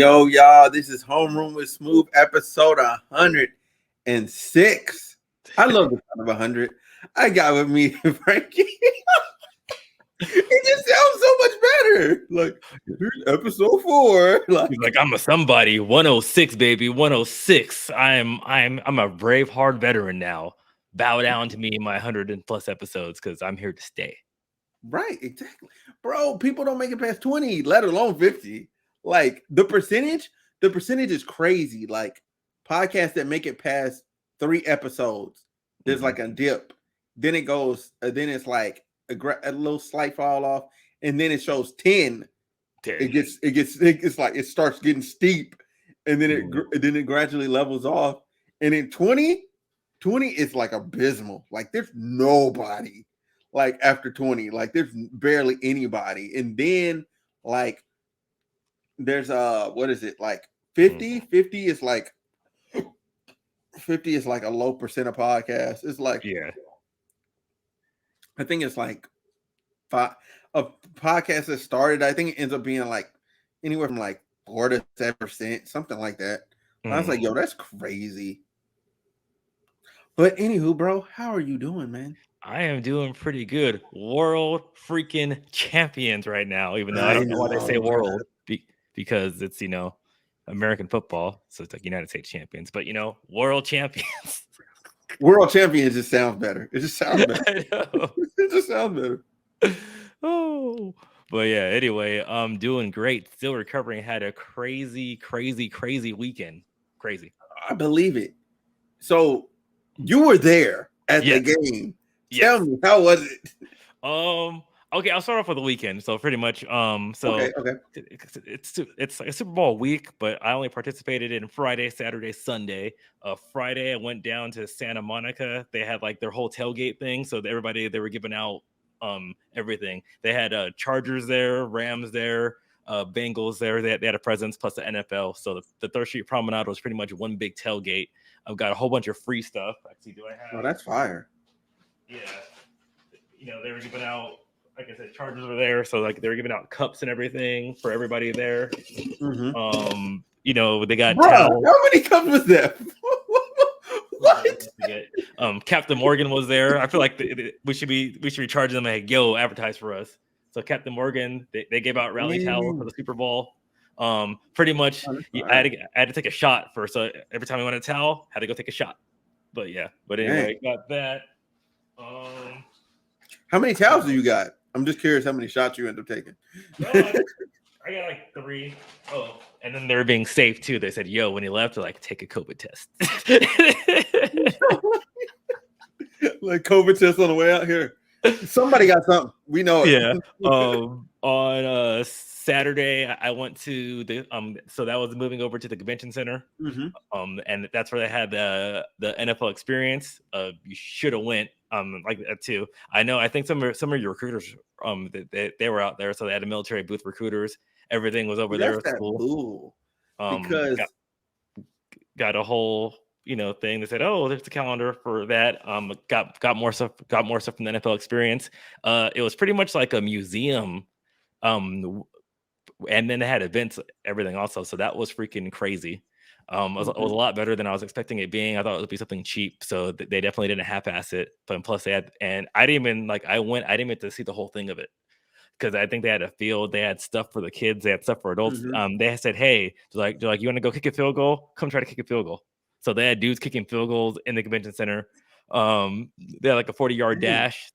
Yo, y'all, this is Homeroom with Smooth, episode 106. I love the sound of 100. I got with me Frankie. It just sounds so much better. Like, here's episode 4. He's like, I'm a somebody. 106, baby. 106. I'm a brave, hard veteran now. Bow down to me in my 100 and plus episodes because I'm here to stay. Right, exactly. Bro, people don't make it past 20, let alone 50. Like, the percentage is crazy. Like, podcasts that make it past 3 episodes, there's like a dip. Then it goes, then it's like a little slight fall off, and then it shows 10. It's like it starts getting steep, and then it gradually levels off, and then 20 is like abysmal. Like, there's nobody like after 20, like there's barely anybody, and then like there's what is it, like 50 is like 50 is like a low percent of podcasts. It's like, yeah, I think it's like 5 a podcast that started, I think it ends up being like anywhere from like 4 to 7%, something like that. I was like, yo, that's crazy. But anywho, bro, how are you doing, man? I am doing pretty good. World freaking champions right now, even though I don't know why they say world, because it's, American football. So it's like United States champions, but world champions. World champions just sounds better. It just sounds better. I know. It just sounds better. Oh, but yeah, anyway, I'm doing great. Still recovering. Had a crazy weekend. Crazy. I believe it. So you were there at the game. Yes. Tell me, how was it? Okay, I'll start off with the weekend. So pretty much, okay. It's like a Super Bowl week, but I only participated in Friday, Saturday, Sunday. Friday I went down to Santa Monica. They had like their whole tailgate thing, so they were giving out everything. They had Chargers there, Rams there, Bengals there. They had a presence plus the NFL. So the Third Street Promenade was pretty much one big tailgate. I've got a whole bunch of free stuff. Actually, do I have? Oh, that's fire. Yeah, they were giving out, like I said, Chargers were there, so like they were giving out cups and everything for everybody there. Mm-hmm. They got towels. How many cups was that? What? Captain Morgan was there. I feel like we should be charging them like, yo, advertise for us. So Captain Morgan, they gave out rally towels for the Super Bowl. Pretty much, I had to take a shot first. So every time I wanted a towel, I had to go take a shot. But anyway, got that. How many towels do you got? I'm just curious how many shots you end up taking. I got like 3. Oh, and then they were being safe too. They said, yo, when he left, like, take a COVID test. Like COVID test on the way out here. Somebody got something. We know it. Yeah. On Saturday, I went to the so that was moving over to the convention center. And that's where they had the NFL experience. You should have went like that too. I think some of your recruiters they were out there, so they had a military booth recruiters. Everything was over there. That's cool. Because got a whole thing. They said, oh, there's the calendar for that. Got more stuff from the NFL experience. It was pretty much like a museum. And then they had events, everything also. So that was freaking crazy. It was a lot better than I was expecting it being. I thought it would be something cheap. So they definitely didn't half-ass it. But plus they had, and I didn't even get to see the whole thing of it. Because I think they had a field, they had stuff for the kids, they had stuff for adults. They said, hey, they're like, you want to go kick a field goal? Come try to kick a field goal. So they had dudes kicking field goals in the convention center. They had like a 40-yard dash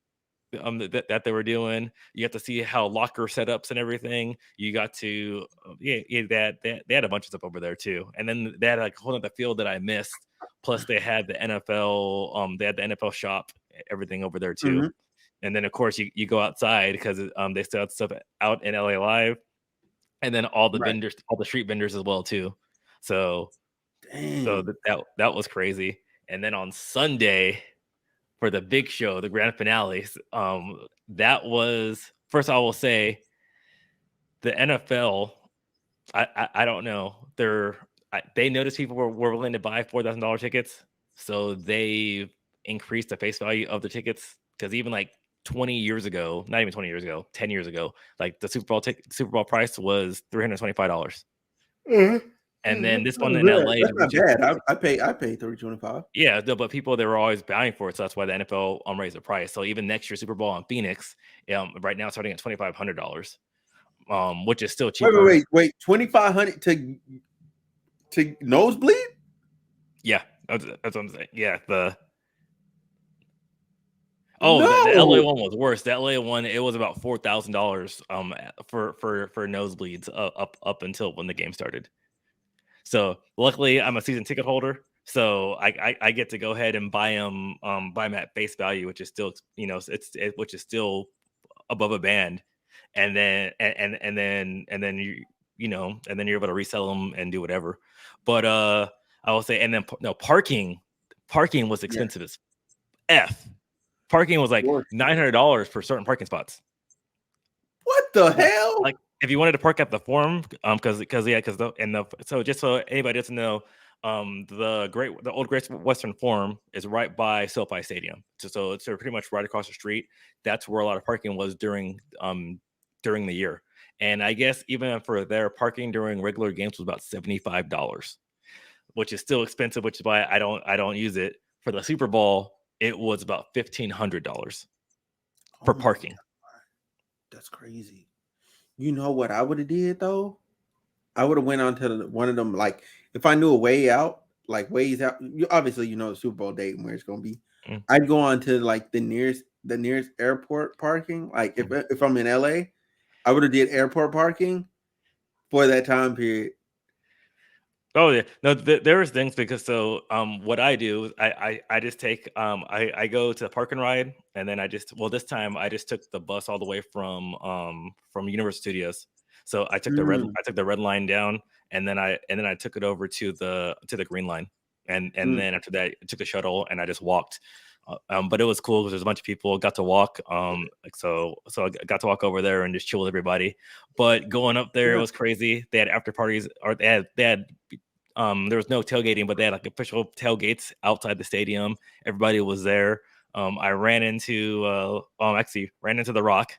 that they were doing. You got to see how locker setups and everything. You got to they had a bunch of stuff over there too. And then they had like a whole other field that I missed. Plus they had the NFL. They had the NFL shop, everything over there too. And then of course you go outside because they still had stuff out in LA Live, and then all the vendors, all the street vendors as well too. So that was crazy. And then on Sunday, for the big show, the grand finale, that was, first I will say, the NFL, I don't know, they noticed people were willing to buy $4,000 tickets, so they increased the face value of the tickets, because even like 20 years ago, not even 20 years ago, 10 years ago, like the Super Bowl price was $325. And then this one That's in LA, not which is bad. I pay $325. yeah, but people they were always buying for it, so that's why the NFL raised the price. So even next year Super Bowl in Phoenix, right now starting at $2,500, which is still cheaper. Wait, 2,500 to nosebleed? Yeah, that's what I'm saying. Yeah, the LA No. one was worse. The LA one, it was about $4,000 for nosebleeds up until when the game started. So luckily, I'm a season ticket holder, so I get to go ahead and buy them at face value, which is still which is still above a band, and then and then you're able to resell them and do whatever. But I will say, and then no parking was expensive as f. Parking was like $900 for certain parking spots. What the hell? Like if you wanted to park at the Forum, so just so anybody doesn't know, the old Great Western Forum is right by SoFi Stadium. So it's pretty much right across the street. That's where a lot of parking was during the year. And I guess even for their parking during regular games was about $75, which is still expensive, which is why I don't use it. For the Super Bowl, it was about $1,500 for parking. That's crazy. You know what I would have did though? I would have went on to one of them. Like if I knew a way out, like ways out. Obviously, the Super Bowl date and where it's gonna be. I'd go on to like the nearest airport parking. Like if I'm in LA, I would have did airport parking for that time period. Oh yeah, no, there was things because what I do, I just take I go to park and ride, and then this time I just took the bus all the way from Universal Studios. So I took the red line down, and then I took it over to the green line, and then after that I took the shuttle and I just walked. But it was cool because there's a bunch of people got to walk. So I got to walk over there and just chill with everybody. But going up there, it was crazy. They had after parties, or they had there was no tailgating, but they had like official tailgates outside the stadium. Everybody was there. I ran into The Rock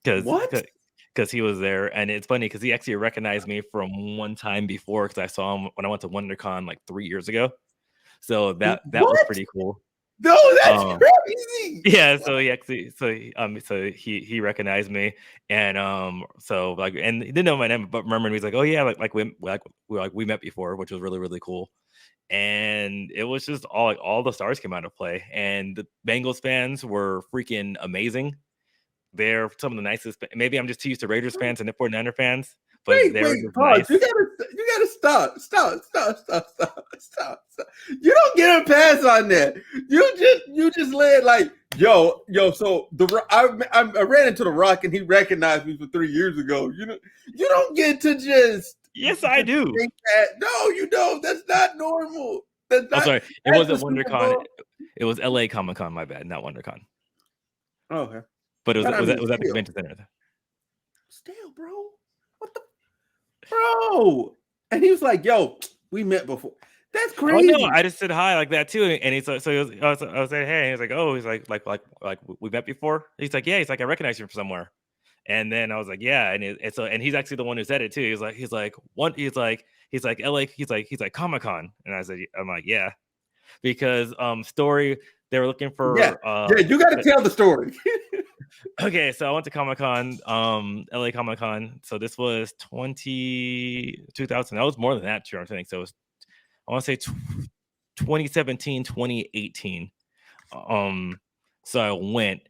because he was there, and it's funny because he actually recognized me from one time before because I saw him when I went to WonderCon like 3 years ago. So that was pretty cool. No, that's crazy. Yeah, so he recognized me, and and he didn't know my name, but remembered me. He's like, oh yeah, we met before, which was really really cool. And it was just all the stars came out of play, and the Bengals fans were freaking amazing. They're some of the nicest. Maybe I'm just too used to Raiders fans and 49er fans. But wait, pause. Nice. You gotta stop. You don't get a pass on that. You just led like yo. So I ran into The Rock and he recognized me from 3 years ago. You don't get to just. Yes, I do. Think that. No, you don't. That's not normal. That's not. Sorry, it wasn't WonderCon. It was LA Comic Con. My bad, not WonderCon. Oh, okay. But it was at the convention center. Still, bro. What the? Bro. And he was like, yo, we met before. That's crazy. Oh, no, I just said hi like that too. And he's like, I was saying, hey, and he's like, oh, he's like we met before. He's like, yeah, he's like, I recognize you from somewhere. And then I was like, yeah, and he's actually the one who said it too. He's like LA, he's like Comic-Con. And I said, I'm like, yeah. Because story, they were looking for you gotta tell the story. Okay, so I went to Comic-Con, LA Comic-Con. So this was 2000. That was more than that, I think. So it was, I want to say 2017, 2018. So I went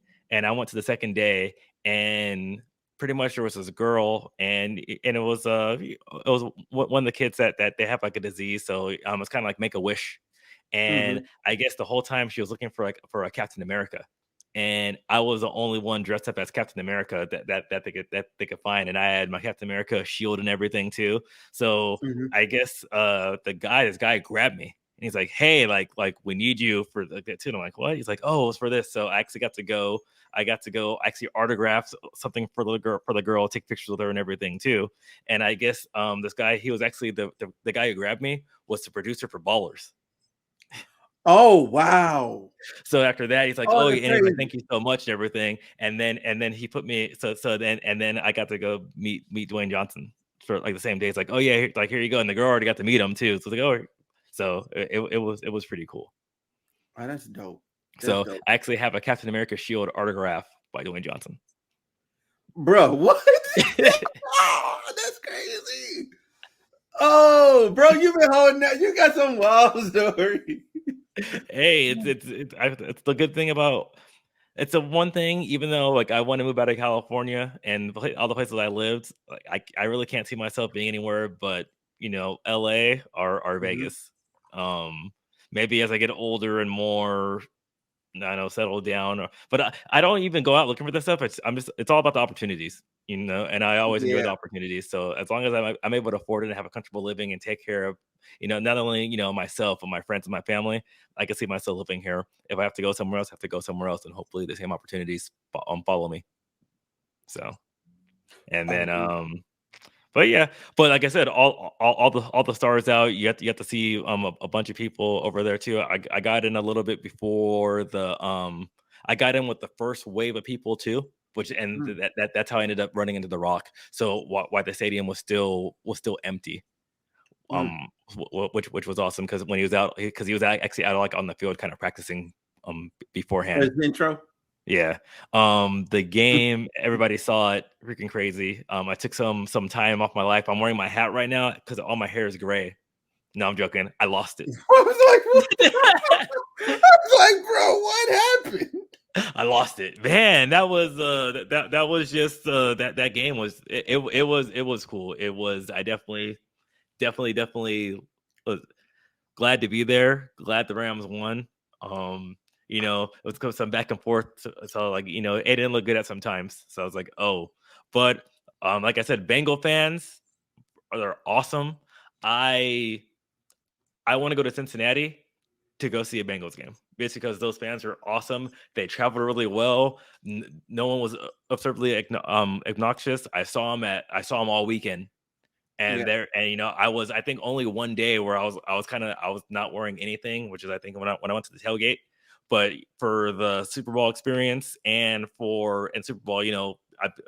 to the second day, and pretty much there was this girl, and it was one of the kids that they have like a disease. So it's kind of like Make-A-Wish. And I guess the whole time she was looking for a Captain America. And I was the only one dressed up as Captain America that they could find, and I had my Captain America shield and everything too. So I guess this guy grabbed me, and he's like, "Hey, like we need you for that too." And I'm like, "What?" He's like, "Oh, it's for this." So I actually got to go. I actually autograph something for the girl, take pictures with her and everything too. And I guess this guy, he was actually the guy who grabbed me was the producer for Ballers. Oh wow! So after that, he's like, "Oh, anyway, thank you so much," and everything. And then he put me then I got to go meet Dwayne Johnson. for like the same day. It's like, oh yeah, like here you go, and the girl already got to meet him too. So it's like, oh, so it was pretty cool. Oh, that's dope. So I actually have a Captain America shield autograph by Dwayne Johnson. Bro, what? Oh, that's crazy. Oh, bro, you've been holding that. You got some wild story. Hey, it's the good thing about it's the one thing. Even though like I want to move out of California and all the places I lived, like I really can't see myself being anywhere but LA or Vegas. Maybe as I get older and more, I know, settle down. But I don't even go out looking for this stuff. It's all about the opportunities, and I always enjoy the Yeah. opportunities. So as long as I'm able to afford it and have a comfortable living and take care of, not only, myself and my friends and my family, I can see myself living here. If I have to go somewhere else, I have to go somewhere else. And hopefully the same opportunities follow me. So, and then, but yeah, but like I said, all the stars out. You have to see a bunch of people over there too. I got in a little bit before I got in with the first wave of people too, which and that's how I ended up running into The Rock. So why the stadium was still empty. Which was awesome because when he was out, because he was actually out like on the field kind of practicing beforehand. His intro. Yeah. The game, everybody saw it, freaking crazy. I took some time off my life. I'm wearing my hat right now because all my hair is gray. No, I'm joking. I lost it. I was like, bro, what happened? I lost it. Man, that was that was just that game was it was cool. It was I definitely was glad to be there. Glad the Rams won. It was some back and forth. So like, it didn't look good at sometimes. So I was like, oh, but like I said, Bengal fans they're awesome. I want to go to Cincinnati to go see a Bengals game. It's because those fans are awesome. They travel really well. No one was absurdly obnoxious. I saw them all weekend. And I think only one day where I was not wearing anything, which is I think when I went to the tailgate. But for the Super Bowl experience and Super Bowl,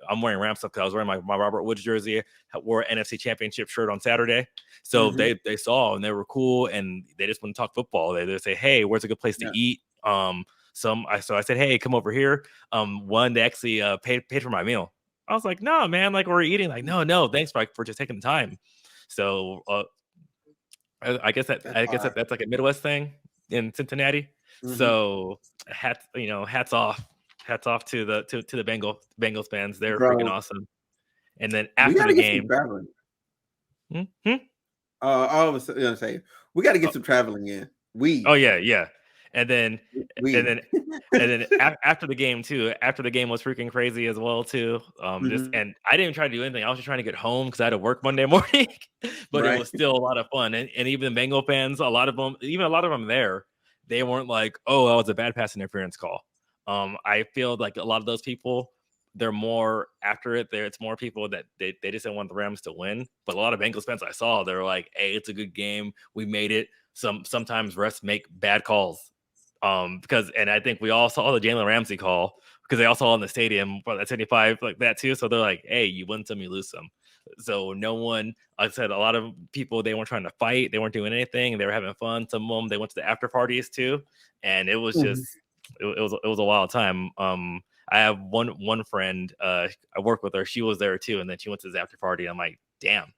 I'm wearing Rams stuff because I was wearing my Robert Woods jersey. I wore an NFC Championship shirt on Saturday, so they saw and they were cool and they just want to talk football. They say, "Hey, where's a good place to eat?" So I said, "Hey, come over here." One they actually paid for my meal. I was like, "No, man, like we're eating." Like, no, thanks for just taking the time. So I guess that's like a Midwest thing in Cincinnati. So hats off to the Bengals fans. They're freaking awesome. And then after the game, I was gonna say we got to get some traveling in. Oh yeah. And then after the game too. After the game was freaking crazy as well too. And I didn't try to do anything. I was just trying to get home because I had to work Monday morning. But it was still a lot of fun. And even the Bengal fans, a lot of them there, they weren't like, "Oh, that was a bad pass interference call." I feel like a lot of those people, they're more after it. It's more people that they just didn't want the Rams to win. But a lot of Bengals fans I saw, they were like, "Hey, it's a good game. We made it." Sometimes refs make bad calls. And I think we all saw the Jalen Ramsey call because they all saw in the stadium for that 75 like that too. So they're like, "Hey, you win some, you lose some." So no one, like I said, a lot of people, they weren't trying to fight, they weren't doing anything, they were having fun. Some of them, they went to the after parties too, and it was just it was a wild time. I have one friend, I work with her, she was there too, and then she went to this after party. I'm like, damn,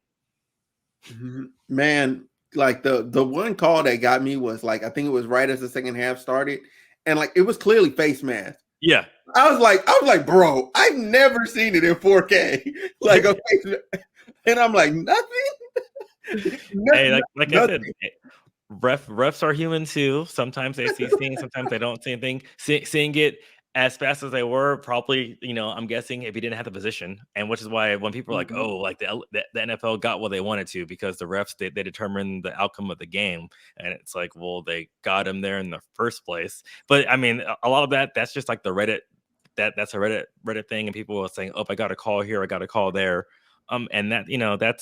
man. Like the one call that got me was like, I think it was right as the second half started, and like it was clearly face mask. Yeah, I was like, bro, I've never seen it in 4K. Like a face, and I'm like, nothing. Hey, like I said, refs are human too. Sometimes they see things, sometimes they don't see anything. Seeing it as fast as they were, probably, I'm guessing if he didn't have the position, and which is why when people are like, "Oh, like the NFL got what they wanted to," because the refs they determined the outcome of the game, and it's like, well, they got him there in the first place. But I mean, a lot of that's just like the Reddit. That's a Reddit thing, and people are saying, "Oh, I got a call here, I got a call there," and that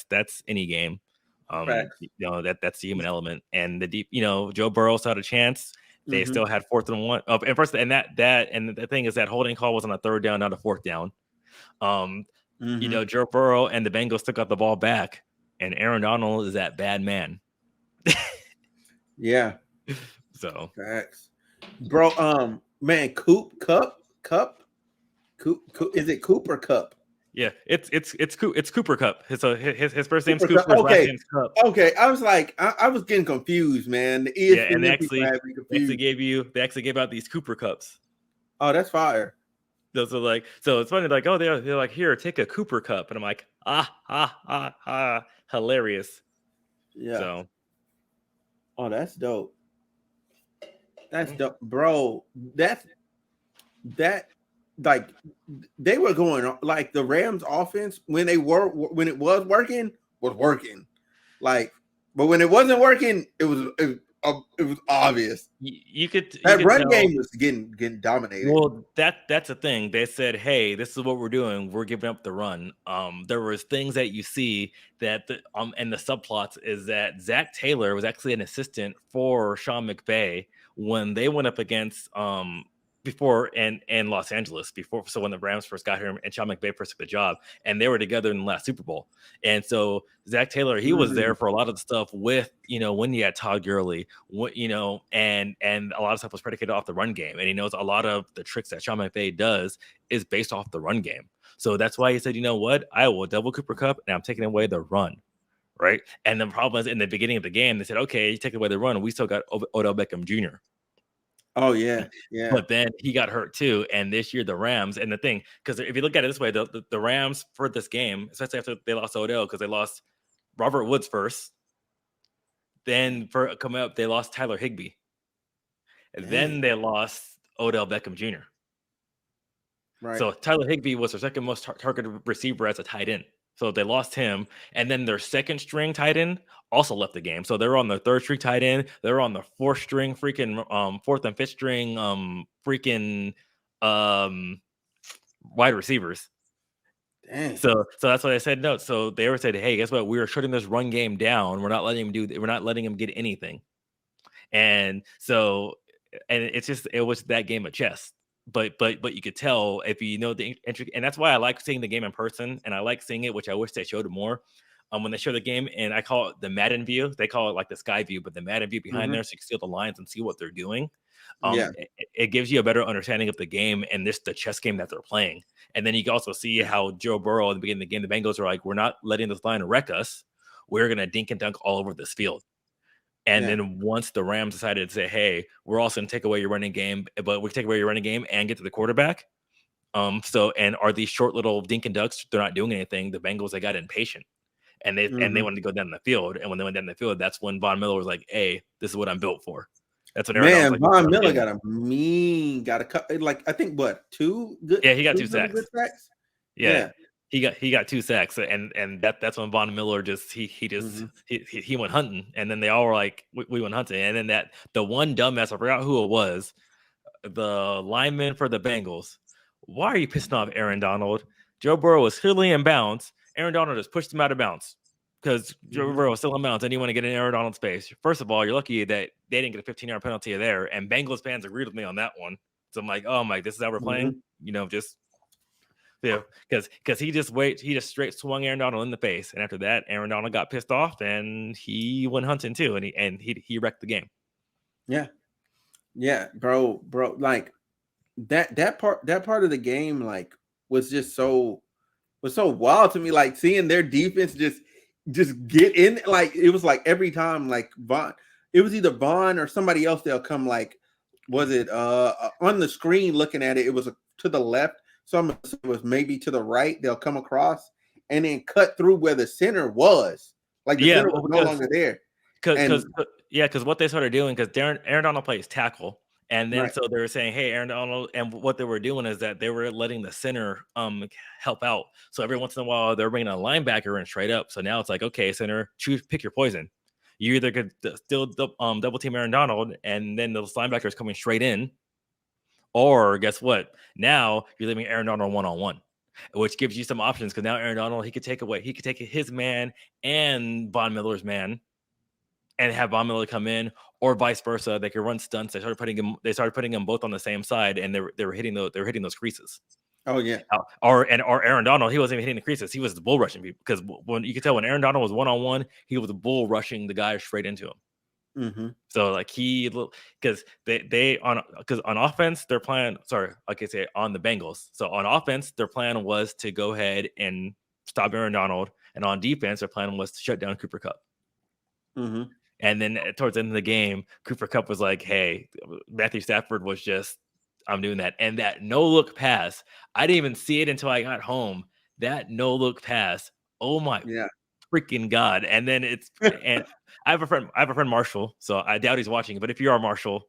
that's any game. That's the human element, and the deep. Joe Burrow still had a chance. They still had 4th and 1. And first, and the thing is that holding call was on a 3rd down, not a 4th down. You Mm-hmm. know, Joe Burrow and the Bengals took out the ball back, and Aaron Donald is that bad man. Yeah. So Facts. Bro, man, Coop, is it Coop or Cup? yeah, it's Cooper Cup. His first name's Cooper Cup. Cooper, his last Okay. name's Cup. Okay. I was like, I was getting confused, man. The Yeah, and ESPN people had me they confused. actually gave out these Cooper Cups. Oh, that's fire. Those are like, so it's funny, like, oh, they're like, here, take a Cooper Cup, and I'm like, hilarious. Yeah. So Oh, that's dope. That's dope, bro. That like they were going like the Rams offense when it was working. Like, but when it wasn't working, it was obvious. you could That run tell. game was getting dominated. Well, that's the thing. They said, "Hey, this is what we're doing. We're giving up the run." There was things that you see that and the subplots is that Zach Taylor was actually an assistant for Sean McVay when they went up against before and Los Angeles before. So when the Rams first got here and Sean McVay first took the job, and they were together in the last Super Bowl. And so Zach Taylor, he was there for a lot of the stuff with, you know, when you had Todd Gurley, you know, and a lot of stuff was predicated off the run game. And he knows a lot of the tricks that Sean McVay does is based off the run game. So that's why he said, you know what, I will double Cooper Cup and I'm taking away the run. Right. And the problem is in the beginning of the game, they said, okay, you take away the run. We still got Odell Beckham Jr. Oh yeah, yeah. But then he got hurt too. And this year, the Rams, and the thing, because if you look at it this way, the Rams for this game, especially after they lost Odell, because they lost Robert Woods first. Then for coming up, they lost Tyler Higbee. And then they lost Odell Beckham Jr. Right. So Tyler Higbee was their second most targeted receiver as a tight end. So they lost him. And then their second string tight end also left the game. So they're on their third string tight end. They're on the fourth string, fourth and fifth string, wide receivers. Dang. So that's why I said no. So they were saying, hey, guess what? We are shutting this run game down. We're not letting him get anything. And so, and it was that game of chess. But you could tell if you know the entry, and that's why I like seeing the game in person, and I like seeing it, which I wish they showed it more. When they show the game, and I call it the Madden view, they call it like the sky view, but the Madden view behind there, so you can see the lines and see what they're doing. It gives you a better understanding of the game and the chess game that they're playing. And then you can also see how Joe Burrow at the beginning of the game, the Bengals are like, we're not letting this line wreck us. We're gonna dink and dunk all over this field. And then once the Rams decided to say, hey, we're also going to take away your running game, but we take away your running game and get to the quarterback. And are these short little dink and ducks? They're not doing anything. The Bengals, they got impatient and they wanted to go down the field. And when they went down the field, that's when Von Miller was like, hey, this is what I'm built for. That's what Man, like, Von Miller got a cut. Like, I think two good. Yeah, he got 2 sacks. Good sacks. Yeah. He got 2 sacks, and that's when Von Miller just he went hunting, and then they all were like, we went hunting, and then the one dumbass, I forgot who it was, the lineman for the Bengals. Why are you pissing off Aaron Donald? Joe Burrow was clearly in bounds. Aaron Donald just pushed him out of bounds because Joe Burrow was still in bounds, and you want to get in Aaron Donald's space. First of all, you're lucky that they didn't get a 15-yard penalty there, and Bengals fans agreed with me on that one. So I'm like, oh my, this is how we're playing, you know, just. Yeah, because he just straight swung Aaron Donald in the face, and after that, Aaron Donald got pissed off, and he went hunting too, and he wrecked the game. Yeah, bro, like that part of the game, like, was just so wild to me. Like seeing their defense just get in, like it was like every time, like it was either Vaughn or somebody else. They'll come, like, was it on the screen looking at it? It was to the left. Some of it was maybe to the right. They'll come across and then cut through where the center was. Like the center was no longer there. Because what they started doing, because Aaron Donald plays tackle, and then so they were saying, hey, Aaron Donald, and what they were doing is that they were letting the center help out. So every once in a while, they're bringing a linebacker in straight up. So now it's like, okay, center, pick your poison. You either could still double team Aaron Donald, and then those linebackers coming straight in. Or guess what? Now you're leaving Aaron Donald one-on-one, which gives you some options, because now Aaron Donald, he could take his man and Von Miller's man and have Von Miller come in, or vice versa. They could run stunts. They started putting them both on the same side, and they were hitting those creases. Oh yeah. Or Aaron Donald, he wasn't even hitting the creases. He was the bull rushing people because when you could tell when Aaron Donald was 1-on-1, he was bull rushing the guy straight into him. Mm-hmm. So like because on offense they're playing. Sorry, like I say on the Bengals. So on offense their plan was to go ahead and stop Aaron Donald, and on defense their plan was to shut down Cooper Kupp. Mm-hmm. And then towards the end of the game, Cooper Kupp was like, "Hey, Matthew Stafford was just, I'm doing that." And that no look pass, I didn't even see it until I got home. That no look pass, oh my Yeah. freaking god! And then and I have a friend Marshall, so I doubt he's watching. But if you are Marshall,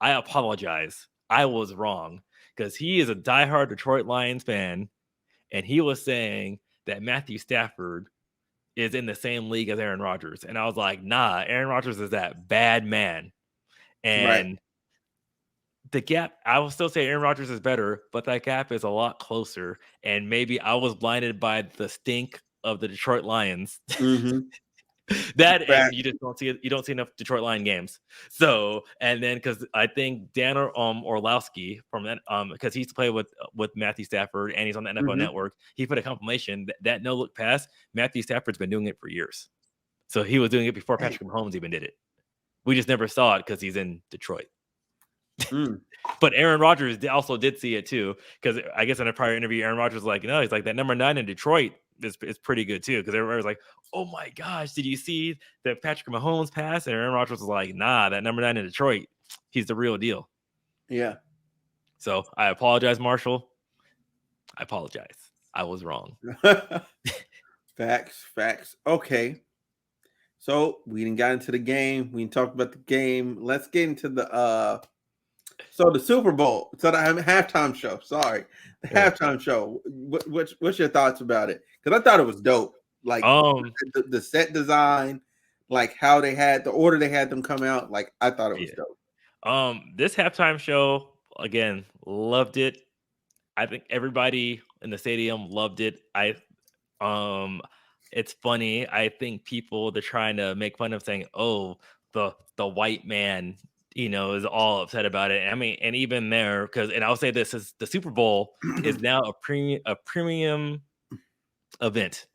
I apologize. I was wrong because he is a diehard Detroit Lions fan, and he was saying that Matthew Stafford is in the same league as Aaron Rodgers. And I was like, nah, Aaron Rodgers is that bad man. Right. And the gap, I will still say Aaron Rodgers is better, but that gap is a lot closer. And maybe I was blinded by the stink of the Detroit Lions. Mm-hmm. That Back. and you just don't see it. You don't see enough Detroit Lion games. So and then because I think Dan Orlowski from that because he used to play with Matthew Stafford and he's on the NFL Mm-hmm. Network. He put a compilation that no look pass. Matthew Stafford's been doing it for years. So he was doing it before Patrick Mahomes even did it. We just never saw it because he's in Detroit. Mm. But Aaron Rodgers also did see it too, because I guess in a prior interview, Aaron Rodgers was like, no, he's like that number 9 in Detroit is pretty good too, because everybody was like, oh my gosh, did you see the Patrick Mahomes pass? And Aaron Rodgers was like, nah, that number 9 in Detroit, he's the real deal. Yeah. So I apologize, Marshall. I apologize. I was wrong. Facts. Okay. So we didn't got into the game. We talked about the game. Let's get into the the Super Bowl. So the halftime show. Sorry, the halftime show. What's your thoughts about it? Because I thought it was dope. Like the set design, like how they had the order they had them come out. Like I thought it was dope. This halftime show again, loved it. I think everybody in the stadium loved it. It's funny. I think they're trying to make fun of saying, "Oh, the white man," is all upset about it. I mean, and even there, and I'll say this: is the Super Bowl is now a premium event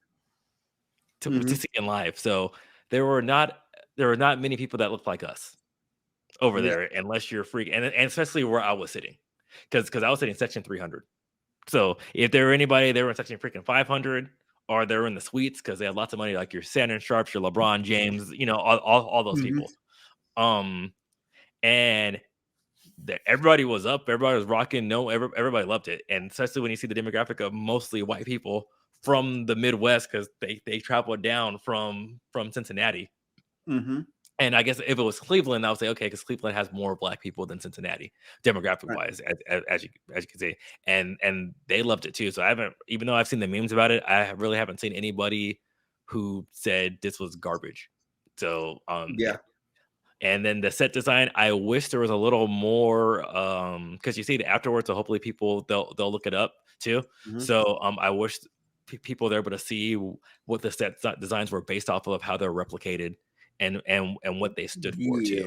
to see in live. So there were not many people that looked like us over there, unless you're a freak, and especially where I was sitting, because I was sitting section 300. So if there were anybody, they were in section freaking 500. Or they're in the suites because they had lots of money, like your Shannon Sharps, your LeBron James, all those people. And everybody was up, everybody was rocking. Everybody loved it, and especially when you see the demographic of mostly white people from the Midwest because they traveled down from Cincinnati. Mm-hmm. And I guess if it was Cleveland, I would say okay, because Cleveland has more black people than Cincinnati, demographic wise, as you can see, and they loved it too. So I haven't, even though I've seen the memes about it, I really haven't seen anybody who said this was garbage. So And then the set design, I wish there was a little more, because you see it afterwards, so hopefully people they'll look it up too. Mm-hmm. So I wish people were able to see what the set designs were based off of, how they're replicated. And what they stood for too.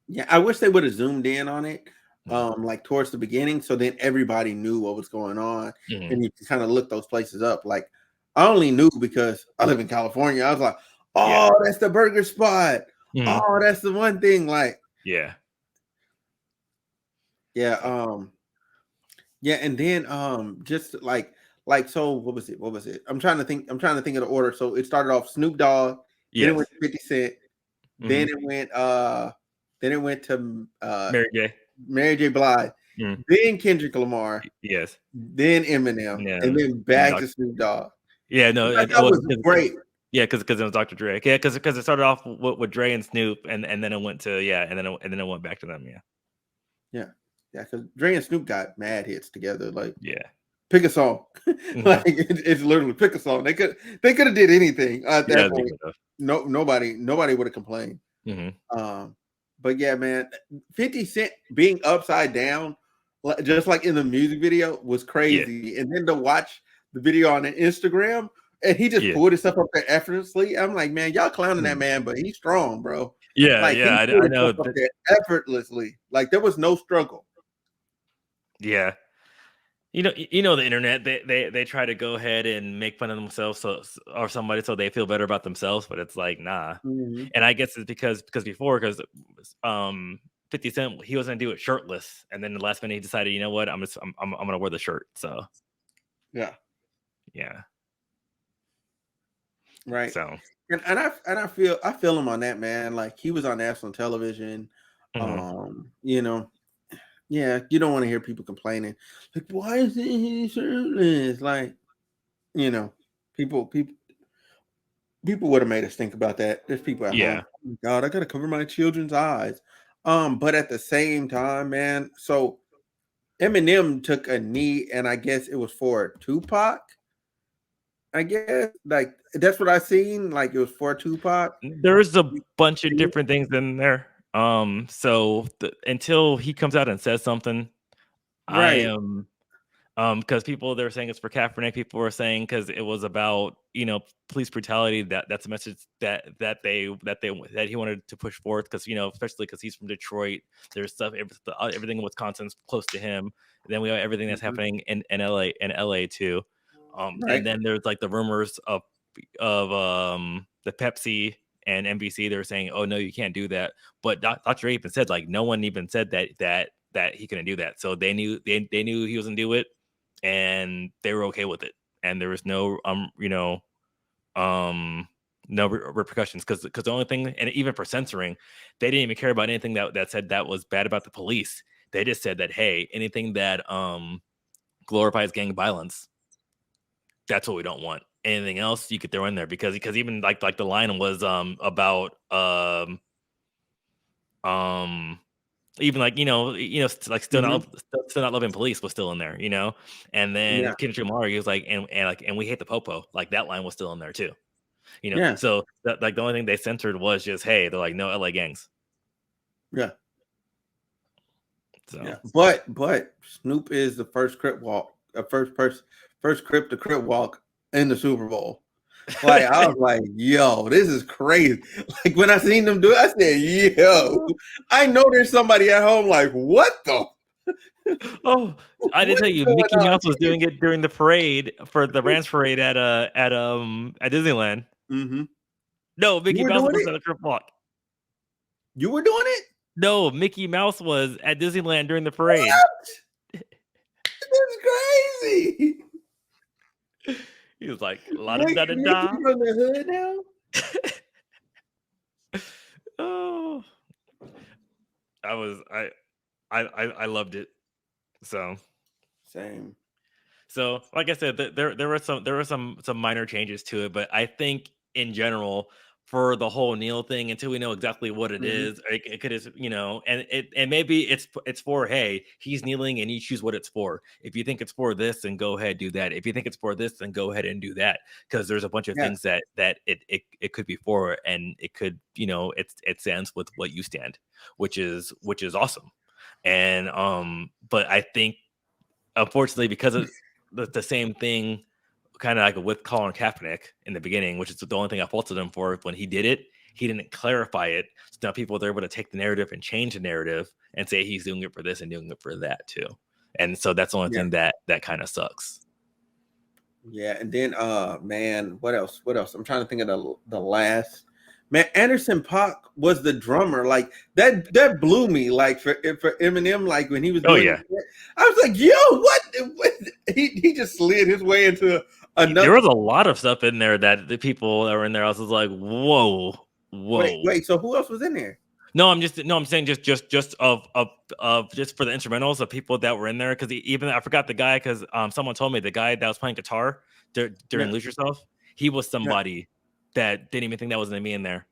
Yeah, I wish they would have zoomed in on it, like towards the beginning, so then everybody knew what was going on, and you can kind of look those places up. Like I only knew because I live in California. I was like, oh, that's the burger spot. Oh, that's the one thing. Like, and then just like so, what was it? I'm trying to think of the order. So it started off Snoop Dogg, then it went to 50 Cent. Then it went to Mary J. Blige, then Kendrick Lamar, then Eminem, and then back to Snoop Dogg. Yeah, no, that was great. Yeah, because it was Dr. Dre. Yeah, because it started off with Dre and Snoop, and then it went to and then it went back to them. Yeah, because Dre and Snoop got mad hits together. Like, pick a song. Like it's literally pick a song. They could have did anything at that point. Nobody would have complained. But yeah, man, 50 Cent being upside down, just like in the music video, was crazy. And then to watch the video on the Instagram, and he just pulled himself up there effortlessly. I'm like, man, y'all clowning that man, but he's strong, bro. I know up there effortlessly. Like there was no struggle. Yeah, the internet. They try to go ahead and make fun of themselves or somebody so they feel better about themselves, but it's like nah. Mhm. And I guess it's because before 50 Cent he was gonna do it shirtless, and then the last minute he decided, you know what, I'm gonna wear the shirt. So Yeah. yeah, Right. so And I feel him on that, man. Like he was on national television. mhm. You know, yeah, you don't want to hear people complaining. Like, why is he shirtless? Like, you know, people would have made us think about that. There's people at home. Yeah. Oh my God, I gotta cover my children's eyes. But at the same time, man, so Eminem took a knee, and I guess it was for Tupac. I guess like that's what I seen. Like it was for Tupac. There's a bunch of different things in there. So until he comes out and says something, I Right. am because people they're saying it's for Kaepernick. People were saying because it was about police brutality. That's a message that he wanted to push forth because especially because he's from Detroit. There's everything in Wisconsin's close to him. Then we have everything that's Mhm. happening in LA too. And Right. then there's like the rumors of the Pepsi and NBC. They were saying, oh no, you can't do that. But Dr. even said like no one even said that he couldn't do that. So they knew he was gonna do it, and they were okay with it. And there was no no repercussions because the only thing, and even for censoring, they didn't even care about anything that said that was bad about the police. They just said that hey, anything that glorifies gang violence, that's what we don't want. Anything else you could throw in there because even like the line was about um even like like Mhm. still not loving police was still in there, and then Yeah. Kendrick Lamar he was like and we hate the popo, like that line was still in there too, Yeah. so that like the only thing they censored was just hey, they're like no LA gangs. Yeah. So Yeah. But Snoop is the first Crip walk, first Crip to Crip walk in the Super Bowl. Like I was like, yo, this is crazy. Like when I seen them do it, I said, yo, I know there's somebody at home like, what the oh, I didn't what tell is you going Mickey on Mouse was doing it during the parade for the Ranch Parade at Disneyland. here? No, You Mickey were Mouse doing was it? on a trip walk. You were doing it? No, Mickey Mouse was at Disneyland during the parade. What? That's crazy. He was like, la da da da Mickey da. from the hood now? Oh, I was I loved it. So Same. like I said, there were some minor changes to it, but I think in general for the whole Neil thing, until we know exactly what it Mhm. is, it could just and maybe it's for hey he's kneeling and you choose what it's for. If you think it's for this, then go ahead do that. If you think it's for this, then go ahead and do that because there's a bunch of Yeah. things that it could be for, and it could it stands with what you stand, which is awesome. And but I think unfortunately, because of the same thing, kind of like with Colin Kaepernick in the beginning, which is the only thing I faulted him for when he did it, he didn't clarify it. So now people are able to take the narrative and change the narrative and say he's doing it for this and doing it for that too. And so that's the only Yeah. thing that kind of sucks. Yeah. And then man, what else? What else? I'm trying to think of the last man. Anderson Paak was the drummer. Like that blew me. Like for Eminem, like when he was Oh doing yeah, it, I was like, yo, what? He just slid his way into there another. was a lot of stuff in there that the people that were in there. I was like, whoa, whoa. Wait. So who else was in there? No, I'm saying just of just for the instrumentals of people that were in there because even I forgot the guy because someone told me the guy that was playing guitar during Yeah. Lose Yourself, he was Yeah. somebody that didn't even think that was gonna be in there,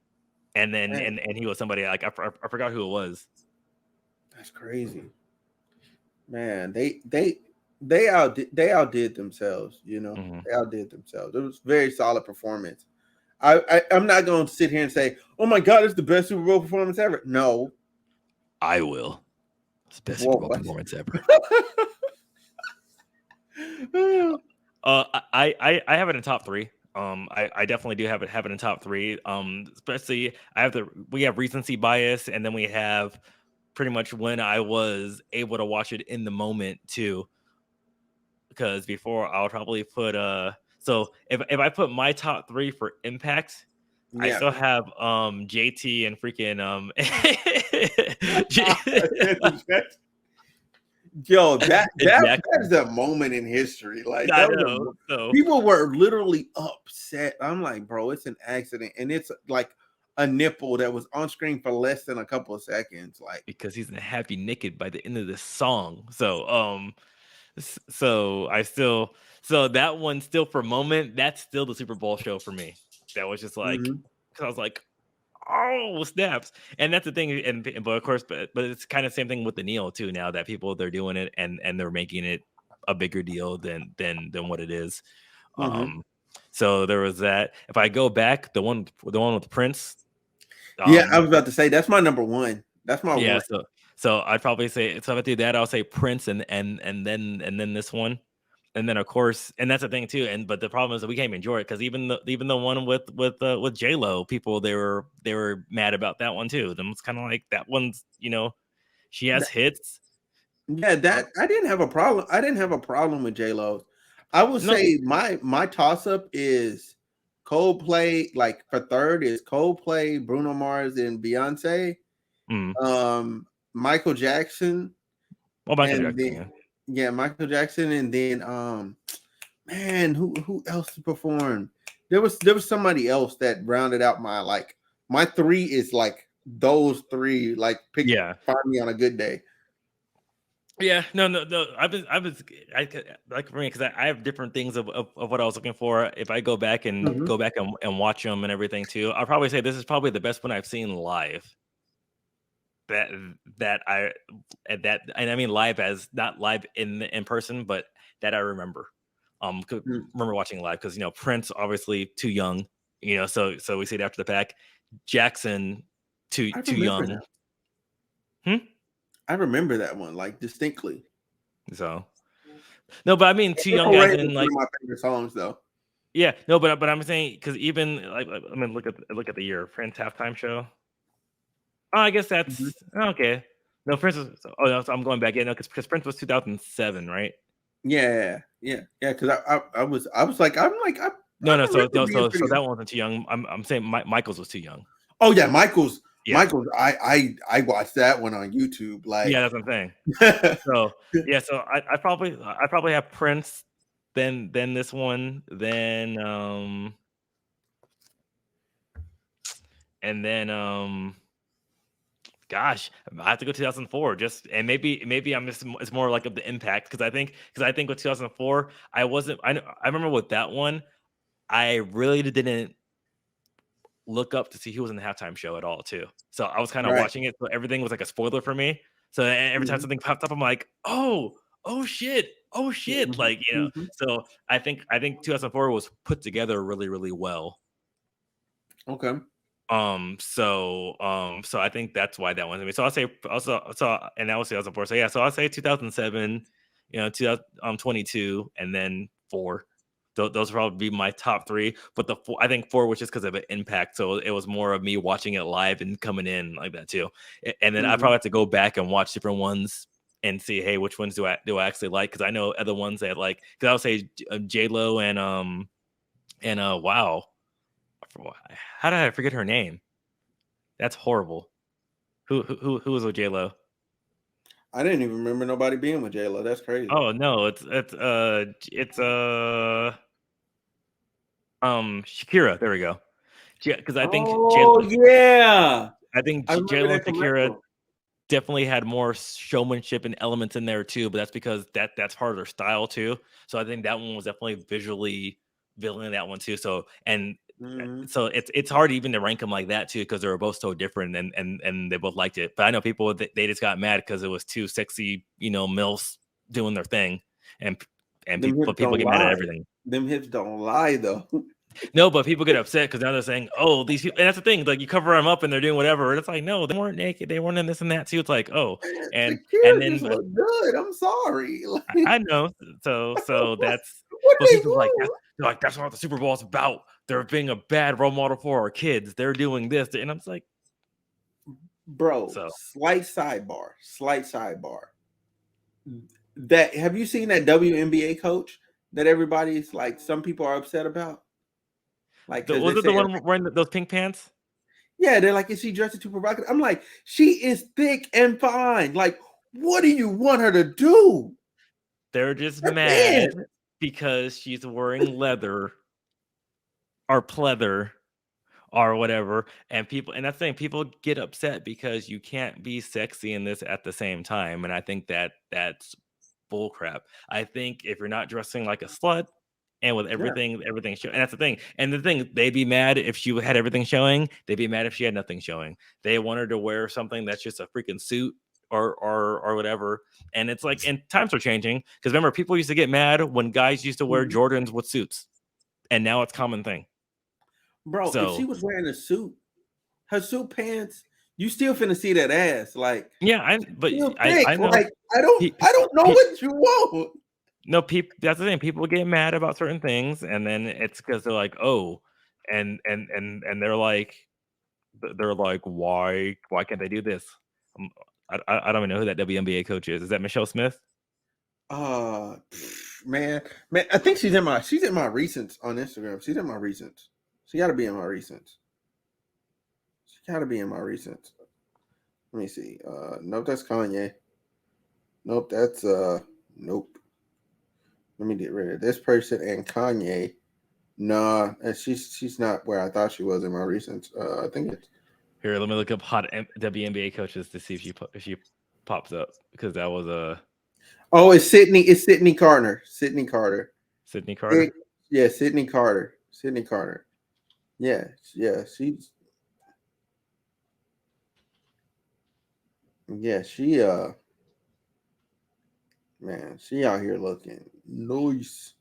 and then Man, and he was somebody like I forgot who it was. that's crazy. Man, they outdid themselves. Mhm. They outdid themselves. It was a very solid performance. I'm not going to sit here and say, "Oh my God, it's the best Super Bowl performance ever." No. I will. It's the best Super Whoa, Bowl what? performance ever. I have it in top three. I definitely do have it in top three. Especially we have recency bias, and then we have pretty much when I was able to watch it in the moment too. because before I'll probably put so if I put my top 3 for impact, I Yeah. still have JT and freaking Yo, that Jackson. is a moment in history. Like I that was know. So people were literally upset. I'm like, bro, it's an accident, and it's like a nipple that was on screen for less than a couple of seconds. Like, because he's gonna happy naked by the end of this song. So I still so that one still for a moment, that's still the Super Bowl show for me. That was just like mhm, because I was like, oh snaps. And that's the thing, and but of course, but it's kind of same thing with the Neo too, now that people they're doing it and they're making it a bigger deal than what it is. mhm. So there was that. If I go back, the one with Prince, Yeah, I um was about to say that's my number one. That's my yeah, one. so I'd probably say so if I do that, I'll say Prince and then this one. And then of course, and that's the thing too. And but the problem is that we can't enjoy it because even the one with J Lo, people they were mad about that one too. Them it's kind of like that one's she has That- hits. yeah, Uh, that I didn't have a problem. I didn't have a problem with J Lo. I would no, say my toss up is Coldplay. Like for third is Coldplay, Bruno Mars, and Beyonce. mm, Michael Jackson, well, Michael and Jackson, then yeah. yeah, Michael Jackson, and then man, who else performed? There was somebody else that rounded out my three is like those three. Like Yeah. find me on a good day. Yeah, no. Like for me because I have different things of what I was looking for. If I go back and Mhm. go back and watch them and everything too, I'll probably say this is probably the best one I've seen live. That that I and I mean live as not live in person, but that I remember. Mm. Remember watching live because Prince obviously too young, so we see it after the fact. Jackson I too remember young. that. Hmm? I remember that one like distinctly. So no, but I mean too young Purple as Rain was in one like of my favorite songs though. yeah, no, but I'm saying because even I mean look at the year Prince halftime show. Oh, I guess Mhm. that's okay. No, Prince was. Oh no, so I'm going back. Yeah, no, because Prince was 2007, right? Yeah. Because I was like I No. So remember no. being So pretty. that one wasn't too young. I'm saying Michael's was too young. Oh yeah, Michael's. Yeah. I watched that one on YouTube. Yeah, Like, that's what I'm saying. So yeah. So I probably have Prince, then this one, then and then gosh, I have to go 2004. Just and maybe I'm just it's more like of the impact because I think with 2004 I wasn't I remember with that one I really didn't look up to see who was in the halftime show at all too. So I was kind of right. watching it, so everything was like a spoiler for me. So every time Mhm, something popped up, I'm like, oh shit, oh shit, mhm, like mhm. So I think 2004 was put together really really well. Okay. So I think that's why that one's I mean. So I'll say also and that was 2004. So yeah, so I'll say 2007, 2022, and then four. Those would probably be my top three. But I think four was just because of an impact. So it was more of me watching it live and coming in like that too. And then I Mhm. probably have to go back and watch different ones and see, hey, which ones do I actually like? Because I know other ones that like. Because I would say J Lo and wow, how did I forget her name? That's horrible. Who was with J Lo? I didn't even remember nobody being with J Lo. That's crazy. Oh no, it's Shakira. There we go. Yeah, because Oh yeah, I think I J remember Lo and that Shakira commercial. definitely had more showmanship and elements in there too. But that's because that's part of their style too. So I think that one was definitely visually villain that one too. So Mhm. so it's hard even to rank them like that too because they were both so different and they both liked it. But I know people they just got mad because it was too sexy, milfs doing their thing, and Them hips people don't get mad at lie. everything. Them hips don't lie though. No, but people get upset because now they're saying, "Oh, these," and that's the thing. Like you cover them up and they're doing whatever, and it's like, no, they weren't naked. They weren't in this and that too. It's like, oh, and Shakira then just but look good. I'm sorry. Like, I know. So what, that's what but they people are like do? they're like that's not what the Super Bowl is about. They're being a bad role model for our kids. They're doing this, and I'm just like, Bro, so slight sidebar. Slight sidebar. that have you seen that WNBA coach that everybody's like some people are upset about? Like because Was they it the say one wearing those pink pants? yeah, they're like, is she dressed too provocative? I'm like, she is thick and fine. Like, what do you want her to do? They're just Her mad pants. because she's wearing leather or pleather or whatever, and that's the thing, people get upset because you can't be sexy in this at the same time, and I think that's bullcrap. I think if you're not dressing like a slut and with Yeah. everything show, and that's the thing. And the thing, they'd be mad if she had everything showing. They'd be mad if she had nothing showing. They want her to wear something that's just a freaking suit or whatever. And it's like, and times are changing because remember, people used to get mad when guys used to wear Mhm. Jordans with suits, and now it's a common thing. Bro, if she So was wearing a suit, her suit pants, you still finna see that ass. Like yeah, but still I thick. know. Like I don't know Pe- what you want. No, people. That's the thing. People get mad about certain things, and then it's because they're like, "Oh," and they're like, "Why can't they do this?" Um, I don't even know who that WNBA coach is. Is that Michelle Smith? Uh man, I think she's in my recents on Instagram. She's in my recents. She gotta be in my recents. She gotta be in my recents. Let me see. Nope, that's Kanye. Nope, that's nope. Let me get rid of this person and Kanye. Nah, and she's not where I thought she was in my recent. I think it's Here, let me look up hot WNBA coaches to see if she pops up because that was a it's Sydney. It's Sydney Carter. Sydney Carter. Sydney Carter. Yeah, Sydney Carter. Sydney Carter. Yeah, she man, she out here looking nice.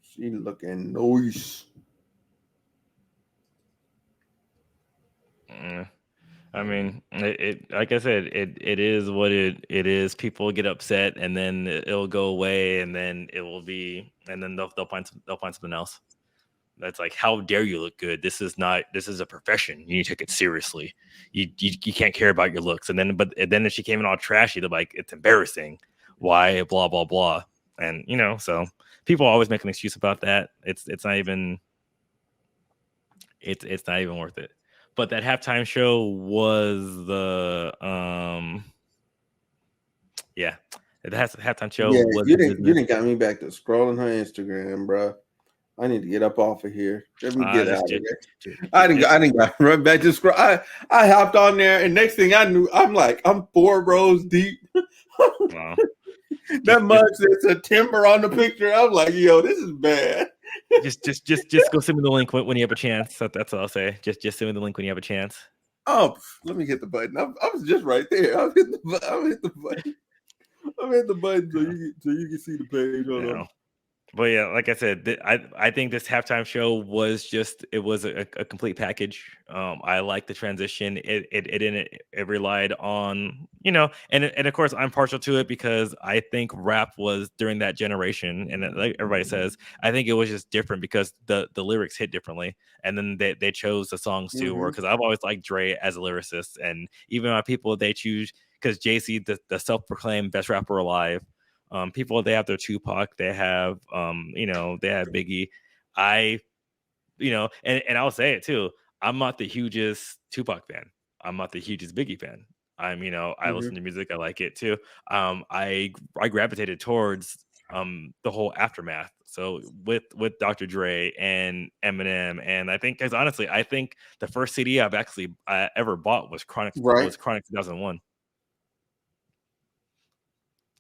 She looking nice. I mean, it like I said, it is what it is. People get upset, and then it'll go away, and then it will be, and then they'll find something else. That's like, how dare you look good? This is a profession. You need to take it seriously. You can't care about your looks. And then if she came in all trashy, they're like, it's embarrassing. Why? Blah blah blah. And so people always make an excuse about that. It's not even worth it. But that halftime show was the yeah. The halftime show Yeah, was you the didn't you business. didn't got me back to scrolling her Instagram, bro. I need to get up off of here. Let me get out of there. I didn't got right back to scroll. I hopped on there, and next thing I knew, I'm 4 rows deep. Wow. That mug said September on the picture. I'm like, yo, this is bad. Just go send me the link when you have a chance. That's all I'll say. Just send me the link when you have a chance. Oh, let me hit the button. I was just right there. I'll hit the button. I'll hit the button so you can see the page. Hold on. But yeah, like I said, I think this halftime show was a complete package. I like the transition. It relied on and of course I'm partial to it because I think rap was during that generation, and like everybody says, I think it was just different because the lyrics hit differently, and then they chose the songs too. Or because I've always liked Dre as a lyricist, and even my people they choose because JC the self-proclaimed best rapper alive. People they have their Tupac, they have they have Biggie. I and I'll say it too. I'm not the hugest Tupac fan. I'm not the hugest Biggie fan. I listen to music, I like it too. I gravitated towards the whole aftermath. So with Dr. Dre and Eminem, and I think because honestly, I think the first CD I've actually ever bought was Chronic 2001.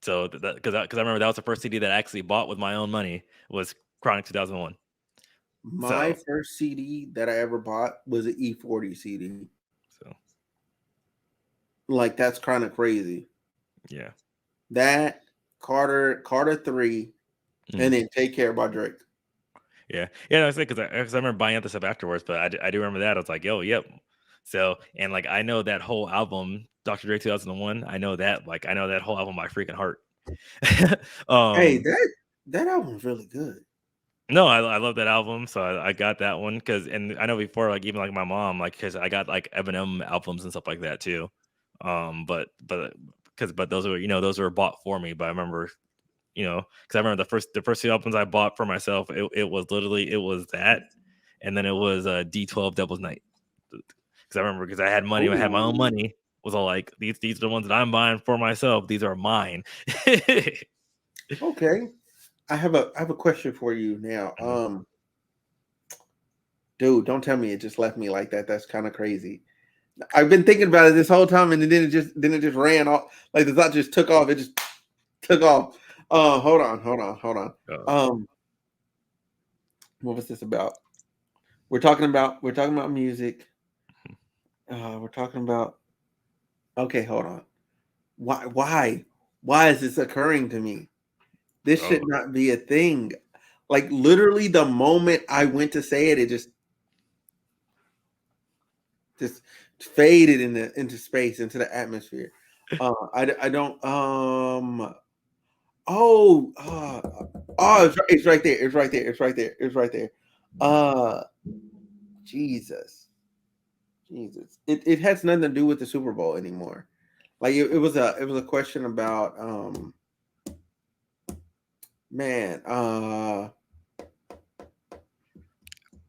So because I remember that was the first CD that I actually bought with my own money was Chronic 2001. My first CD that I ever bought was an E40 CD. So like that's kind of crazy. Yeah. That Carter 3, and then Take Care by Drake. Yeah, I was because I remember buying this stuff afterwards, but I do remember that I was like, yo, yep. So and like I know that whole album, Dr. Dre 2001. I know that whole album by freaking heart. Hey, that album's really good. No, I love that album, so I got that one and I know before like even like my mom like because I got like Eminem albums and stuff like that too. But but those were bought for me. But I remember, because I remember the first two albums I bought for myself, it was that, and then it was D12 Devil's Night. Because I remember, because I had money, I had my own money. Was all like, these are the ones that I'm buying for myself. These are mine. Okay, I have a question for you now. Dude, don't tell me it just left me like that. That's kind of crazy. I've been thinking about it this whole time, and then it just ran off. Like the thought just took off. It just took off. Hold on. What was this about? We're talking about music. We're talking about. Okay, hold on. Why is this occurring to me? This should not be a thing. Like literally, the moment I went to say it, it just faded into space, into the atmosphere. I don't. It's right there. It's right there. Jesus. It has nothing to do with the Super Bowl anymore. Like it was a question about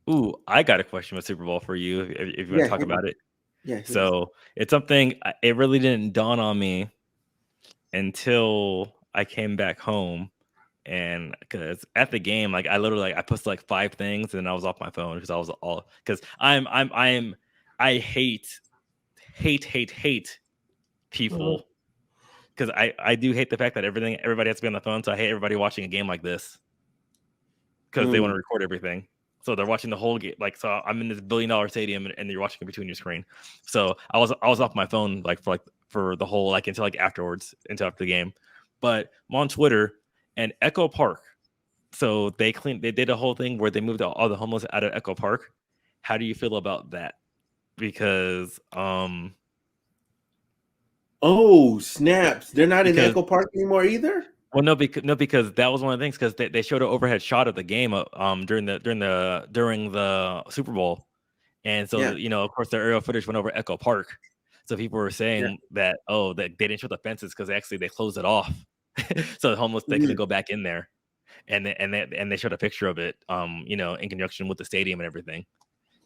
Ooh, I got a question with Super Bowl for you if you want to talk about it. Yeah. So it's something, it really didn't dawn on me until I came back home, and because at the game, like I literally I posted like 5 things and I was off my phone because I was all, because I hate people, because I do hate the fact that everybody has to be on the phone. So I hate everybody watching a game like this because they want to record everything. So they're watching the whole game. Like, so I'm in this $1 billion stadium and you're watching it between your screen. So I was off my phone for the whole, until afterwards, until after the game. But I'm on Twitter, and Echo Park. So they did a whole thing where they moved all the homeless out of Echo Park. How do you feel about that? Because oh snaps, they're not in Echo Park anymore either. Well, no, because that was one of the things, because they showed an overhead shot of the game during the Super Bowl, and so of course the aerial footage went over Echo Park, so people were saying that that they didn't show the fences because actually they closed it off, so the homeless they couldn't go back in there, and they showed a picture of it in conjunction with the stadium and everything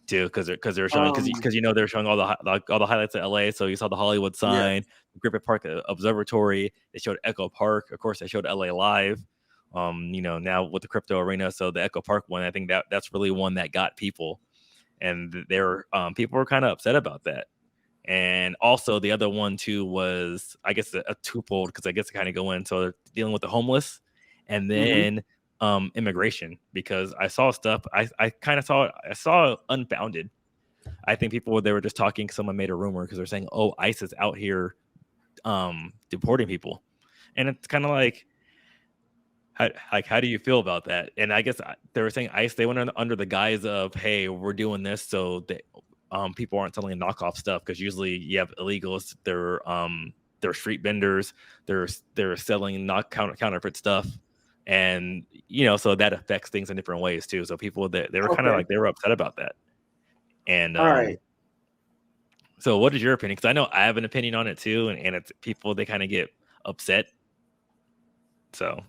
too, because they're showing, because they're showing all the highlights of LA. So you saw the Hollywood sign, Griffith Park Observatory. They showed Echo Park. Of course, they showed LA Live. Now with the crypto arena. So the Echo Park one, I think that's really one that got people, and people were kind of upset about that. And also the other one too was, I guess, a twofold, because I guess it kind of go into dealing with the homeless, and then immigration, because I saw stuff. I saw unfounded. I think they were just talking. Someone made a rumor because they're saying, "Oh, ICE is out here deporting people," and it's kind of like, how do you feel about that? And I guess they were saying ICE, they went under the guise of, "Hey, we're doing this so that people aren't selling knockoff stuff," because usually you have illegals. They're street vendors. They're selling counterfeit stuff. And so that affects things in different ways too. So people that they were kind of like, they were upset about that. And all right. So what is your opinion? Because I know I have an opinion on it too, and it's people, they kind of get upset. So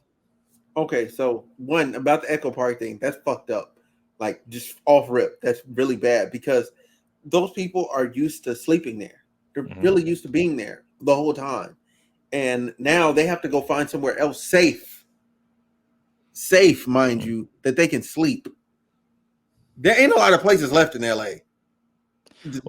okay, so one about the Echo Park thing, that's fucked up. Like just off rip, that's really bad, because those people are used to sleeping there. They're really used to being there the whole time, and now they have to go find somewhere else safe, mind you, that they can sleep. There ain't a lot of places left in LA.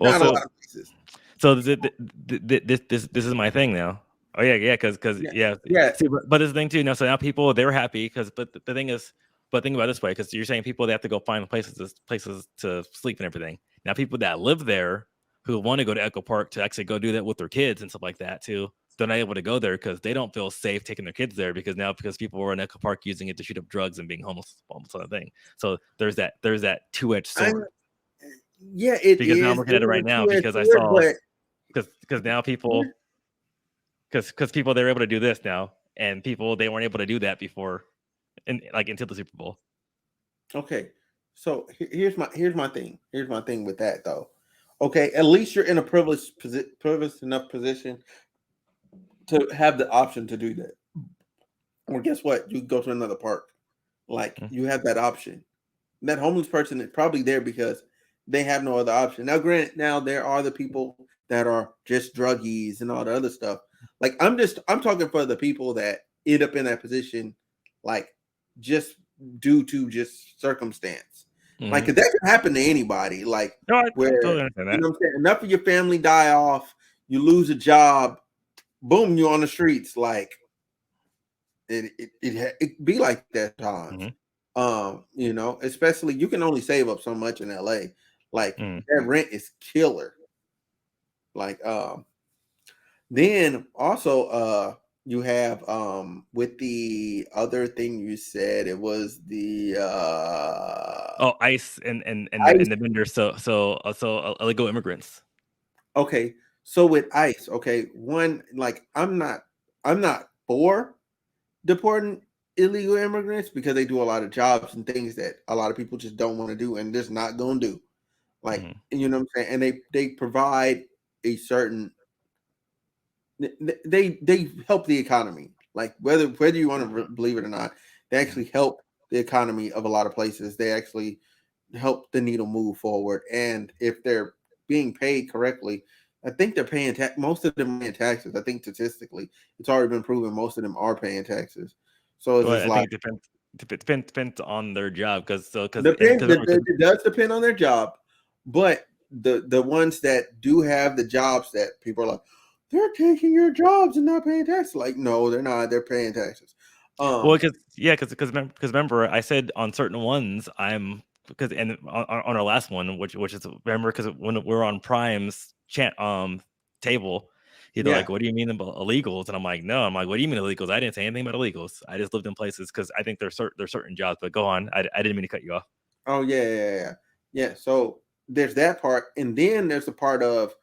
Not a lot of places. So this is my thing now. Oh yeah, because yeah. See, but this thing too. Now, so now people, they're happy but the thing is, think about it this way, because you're saying people, they have to go find places to sleep and everything. Now, people that live there who want to go to Echo Park to actually go do that with their kids and stuff like that too, they're not able to go there because they don't feel safe taking their kids there, because people were in Echo Park using it to shoot up drugs and being homeless, sort of thing. So there's that two-edged sword. Yeah, it because is. Now I'm looking at it right now, because I saw, because now people, because people, they're able to do this now, and people, they weren't able to do that before, and until the Super Bowl. Okay, so here's my thing. Here's my thing with that though. Okay, at least you're in a privileged enough position to have the option to do that. Or guess what? You go to another park. Like Mm. you have that option. That homeless person is probably there because they have no other option. Now, granted, now there are the people that are just druggies and all the other stuff. Like I'm talking for the people that end up in that position, like just due to just circumstance. Like 'cause Mhm. that can happen to anybody. Like No, I where totally understand you that. know what I'm saying, enough of your family die off, you lose a job, boom, you're on the streets. Like it be like that times. Mhm. Especially you can only save up so much in LA. Like Mhm. that rent is killer. Like then also you have with the other thing you said, it was the Oh, ICE ICE. and the vendors, so illegal immigrants. Okay, so with ICE, okay, one like I'm not for deporting illegal immigrants because they do a lot of jobs and things that a lot of people just don't want to do and just not gonna do. Like, Mhm. you know what I'm saying? And they provide a certain they help the economy. Like whether you want to believe it or not, they Mhm. actually help the economy of a lot of places. They actually help the needle move forward. And if they're being paid correctly, I think they're paying most of them paying taxes. I think statistically, it's already been proven most of them are paying taxes. So it's But just I like think it depends on their job because depend. remember 'cause It does depend on their job, but the ones that do have the jobs that people are like, they're taking your jobs and not paying taxes. Like, no, they're not. They're paying taxes. well, Um, because remember, I said on certain ones, I'm because and on our last one, which is remember because when we're on Prime's table, he's yeah. like, "What do you mean about illegals?" And I'm like, "No, I'm like, what do you mean illegals? I didn't say anything about illegals. I just lived in places because I think there's certain jobs." But go on, I didn't mean to cut you off. Oh yeah. So there's that part, and then there's the part of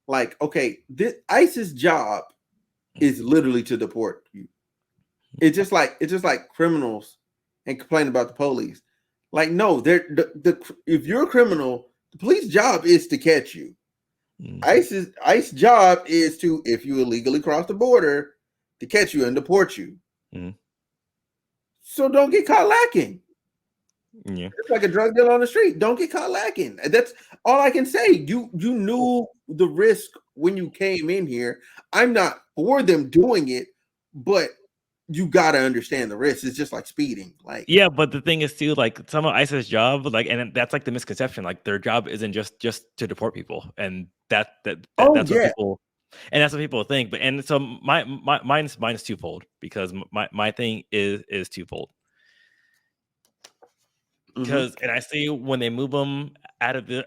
like, okay, this ICE's job is literally to deport you. It's just like criminals and complain about the police. Like, no, if you're a criminal, the police job is to catch you. Mhm. ICE job is to, if you illegally cross the border, to catch you and deport you. Mhm. So don't get caught lacking. Yeah. It's like a drug dealer on the street. Don't get caught lacking. That's all I can say. You knew the risk when you came in here. I'm not for them doing it, but you got to understand the risk. It's just like speeding. Like, Yeah, but the thing is too, like some of ICE's job, like, and that's like the misconception. Like their job isn't just to deport people, and oh that's what yeah, people, and that's what people think. But and so mine's twofold because my thing is twofold hmm because and I see when they move them out of their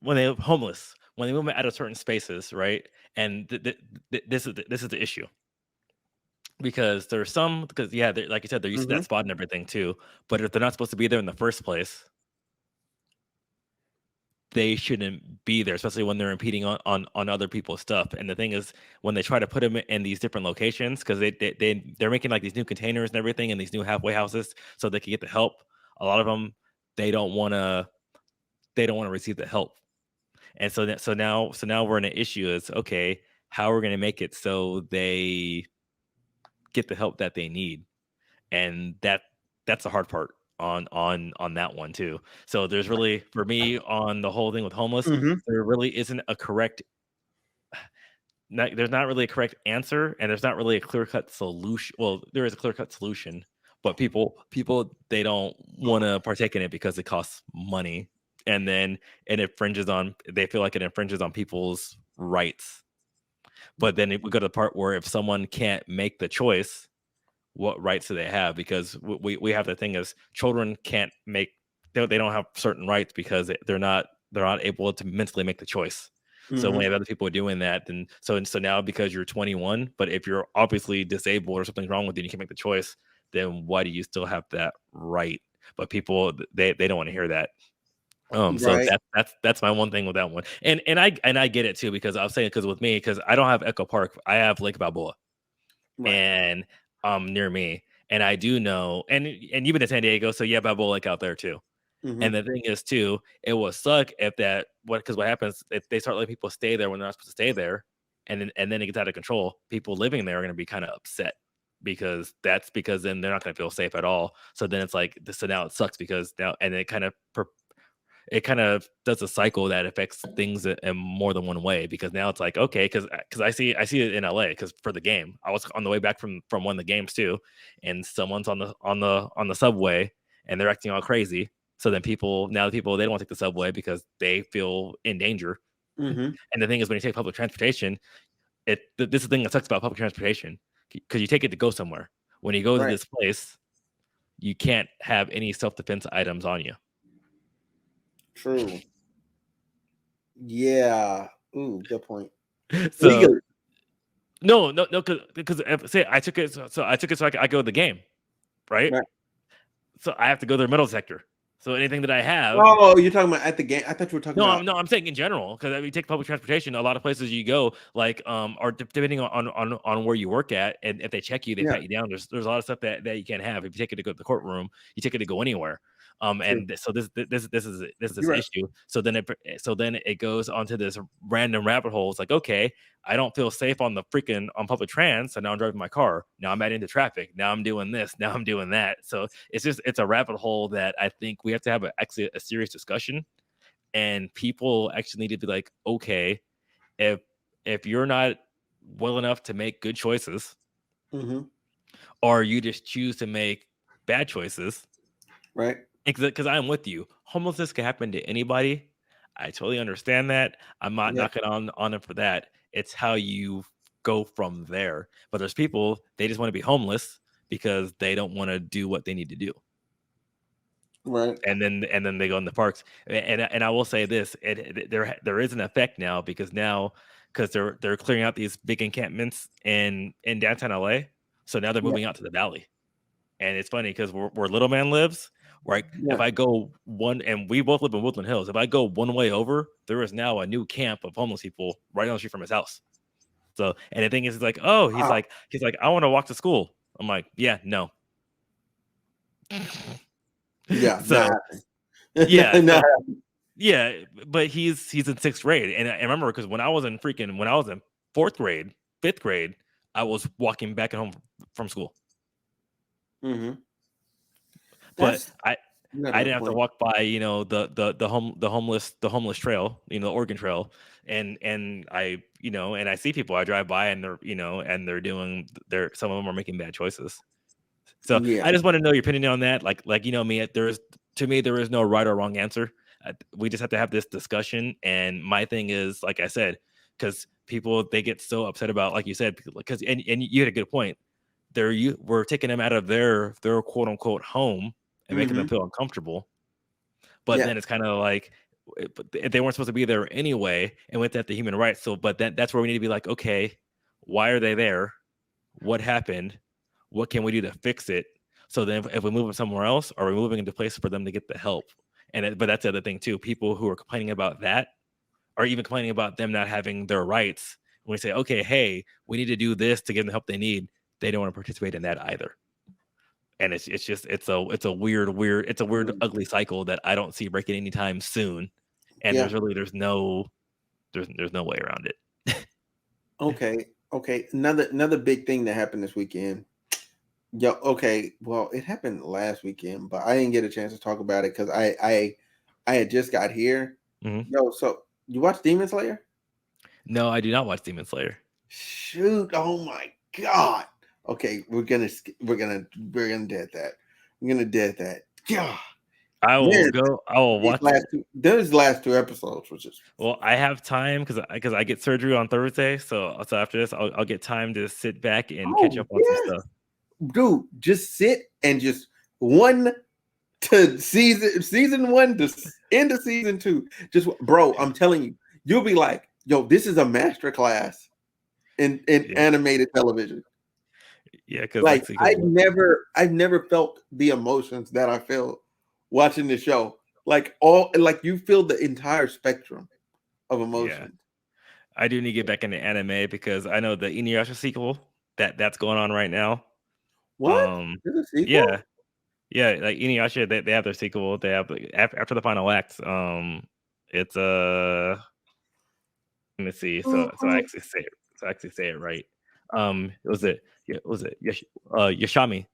when they're homeless when they move them out of certain spaces, right? And this is the issue because there's some because yeah, like you said, they're used to hmm that spot and everything too. But if they're not supposed to be there in the first place, they shouldn't be there, especially when they're impeding on other people's stuff. And the thing is, when they try to put them in these different locations, because they're making like these new containers and everything, and these new halfway houses, so they can get the help. A lot of them they don't want to they don't want to receive the help, and so now we're in an issue. Is okay, how we're going to make it so they get the help that they need and that's the hard part on that one too. So there's really for me on the whole thing with homeless, hmm there really isn't a correct there's not really a correct answer and there's not really a clear-cut solution. Well, there is a clear-cut solution, but people they don't want to partake in it because it costs money and then it infringes on they feel like it infringes on people's rights. But then we go to the part where if someone can't make the choice what rights do they have? Because we have the thing is children can't make they don't have certain rights because they're not able to mentally make the choice. So when you hmm have other people doing that, then so now because you're 21, but if you're obviously disabled or something's wrong with you and you can make the choice, then why do you still have that right? But people they don't want to hear that. So right, that's my one thing with that one. And I get it too because I was saying because with me because I don't have Echo Park, I have Lake Balboa right. and near me. And I do know, and you've been to San Diego, so yeah, Balboa Lake out there too. And the thing is, too, it will suck if because what happens if they start letting people stay there when they're not supposed to stay there, and then it gets out of control. People living there are going to be kind of upset because then they're not going to feel safe at all. So then it's like so now it sucks because now and it kind of does a cycle that affects things in more than one way because now it's like okay because I see it in LA because for the game I was on the way back from one of the games too, and someone's on the subway and they're acting all crazy. So then the people they don't want to take the subway because they feel in danger. And the thing is when you take public transportation, this is the thing that sucks about public transportation because you take it to go somewhere. When you go to this place, you can't have any self-defense items on you. True. Yeah. Ooh, good point. So legally. No, because say I took it so I could go to the game, right? So I have to go to the metal detector. So anything that I have. Oh, you're talking about at the game? I thought you were talking about. No, I'm saying in general because you take public transportation. A lot of places you go, like, or depending on where you work at, and if they check you, they pat you down. There's a lot of stuff that you can't have. If you take it to go to the courtroom, you take it to go anywhere. And so this is issue. So then it goes onto this random rabbit hole. It's like, okay, I don't feel safe on public trans, so now I'm driving my car. Now I'm adding into traffic. Now I'm doing this. Now I'm doing that. So it's a rabbit hole that I think we have to have actually a serious discussion, and people actually need to be like, okay, if you're not well enough to make good choices, or you just choose to make bad choices, right? Because I'm with you. Homelessness can happen to anybody. I totally understand that. I'm not knocking on it for that. It's how you go from there. But there's people, they just want to be homeless because they don't want to do what they need to do. Right. And then they go in the parks. And I will say this, there is an effect now because they're clearing out these big encampments in downtown LA. So now they're moving out to the valley. And it's funny because where Little Man lives, right? If I go and we both live in Woodland Hills, if I go one way over, there is now a new camp of homeless people right down the street from his house. So, and the thing is, he's like, I want to walk to school. I'm like, yeah, no. Yeah. So, yeah, no. Yeah, but he's in 6th grade, and I remember because when I was in 4th grade, 5th grade, I was walking back at home from school. But I didn't have to walk by, the homeless trail, the Oregon Trail, and I, and I see people, I drive by and they're, and some of them are making bad choices. So I just want to know your opinion on that. Like me, there is no right or wrong answer. We just have to have this discussion. And my thing is, like I said, because people, they get so upset about, like you said, because and you had a good point. We're taking them out of their quote unquote home and making them feel uncomfortable. But then it's kind of like they weren't supposed to be there anyway. And with that, the human rights. So, but that's where we need to be like, okay, why are they there? What happened? What can we do to fix it? So then if we move them somewhere else, are we moving into places for them to get the help? But that's the other thing too. People who are complaining about that are even complaining about them not having their rights. When we say, okay, hey, we need to do this to give them the help they need, they don't want to participate in that either. And it's a weird, ugly cycle that I don't see breaking anytime soon. And there's no way around it. Okay. Another big thing that happened this weekend. Okay. Well, it happened last weekend, but I didn't get a chance to talk about it because I had just got here. So you watch Demon Slayer? No, I do not watch Demon Slayer. Shoot! Oh my god! Okay, we're gonna dead that. We're gonna dead that. Yeah. I will watch those last 2 episodes, which is I have time because I get surgery on Thursday, so after this I'll get time to sit back and catch up on some stuff. Dude, just sit and just 1 to season 1 to end of season 2. Just bro, I'm telling you, you'll be like, yo, this is a masterclass in animated television. Yeah, because like I've never felt the emotions that I felt watching the show. Like you feel the entire spectrum of emotions. Yeah. I do need to get back into anime because I know the Inuyasha sequel that's going on right now. What? There's a sequel? Yeah, like Inuyasha, they have their sequel. They have after the final act. It's let me see. So I actually say it. So I actually say it right. Was it? Yeah, was it? Yashami.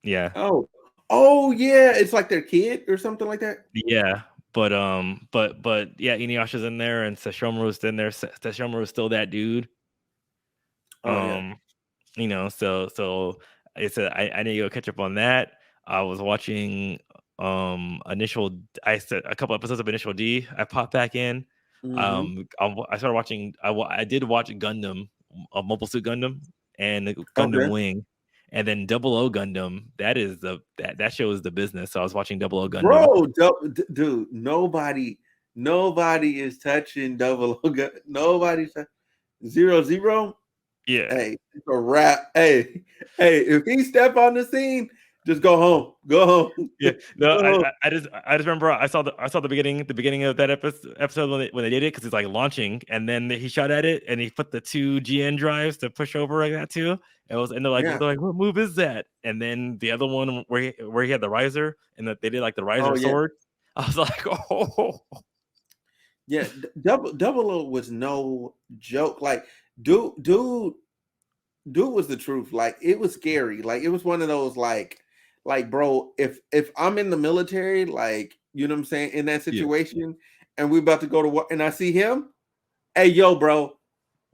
Yeah, Oh yeah, it's like their kid or something like that. yeah. But yeah, Inuyasha's in there, and Sesshomaru's in there. Sesshomaru's still that dude. Oh yeah. Um, so I said I need to go catch up on that. I was watching initial. I said a couple episodes of Initial D. I popped back in. Mm-hmm. I started watching. I did watch Gundam, Mobile Suit Gundam, and the Gundam Okay. Wing, and then Double O Gundam. That show is the business. So I was watching Double O Gundam. Bro, dude, nobody is touching double O. Nobody's 0-0. Yeah. Hey, it's a wrap. Hey, if he step on the scene, just go home. Go home. Yeah, no, Go home. I just remember I saw the beginning of that episode when they did it because it's like launching, and then he shot at it and he put the 2 GN drives to push over like that too. And Yeah. they're like, what move is that? And then the other one where he had the riser and that they did like the riser Oh yeah. sword. I was like, oh Yeah. Double O was no joke. Like, dude was the truth. Like, it was scary. Like, it was one of those like bro, if I'm in the military, like, you know what I'm saying, in that yeah. situation, and we about to go to war, and I see him, hey yo, bro,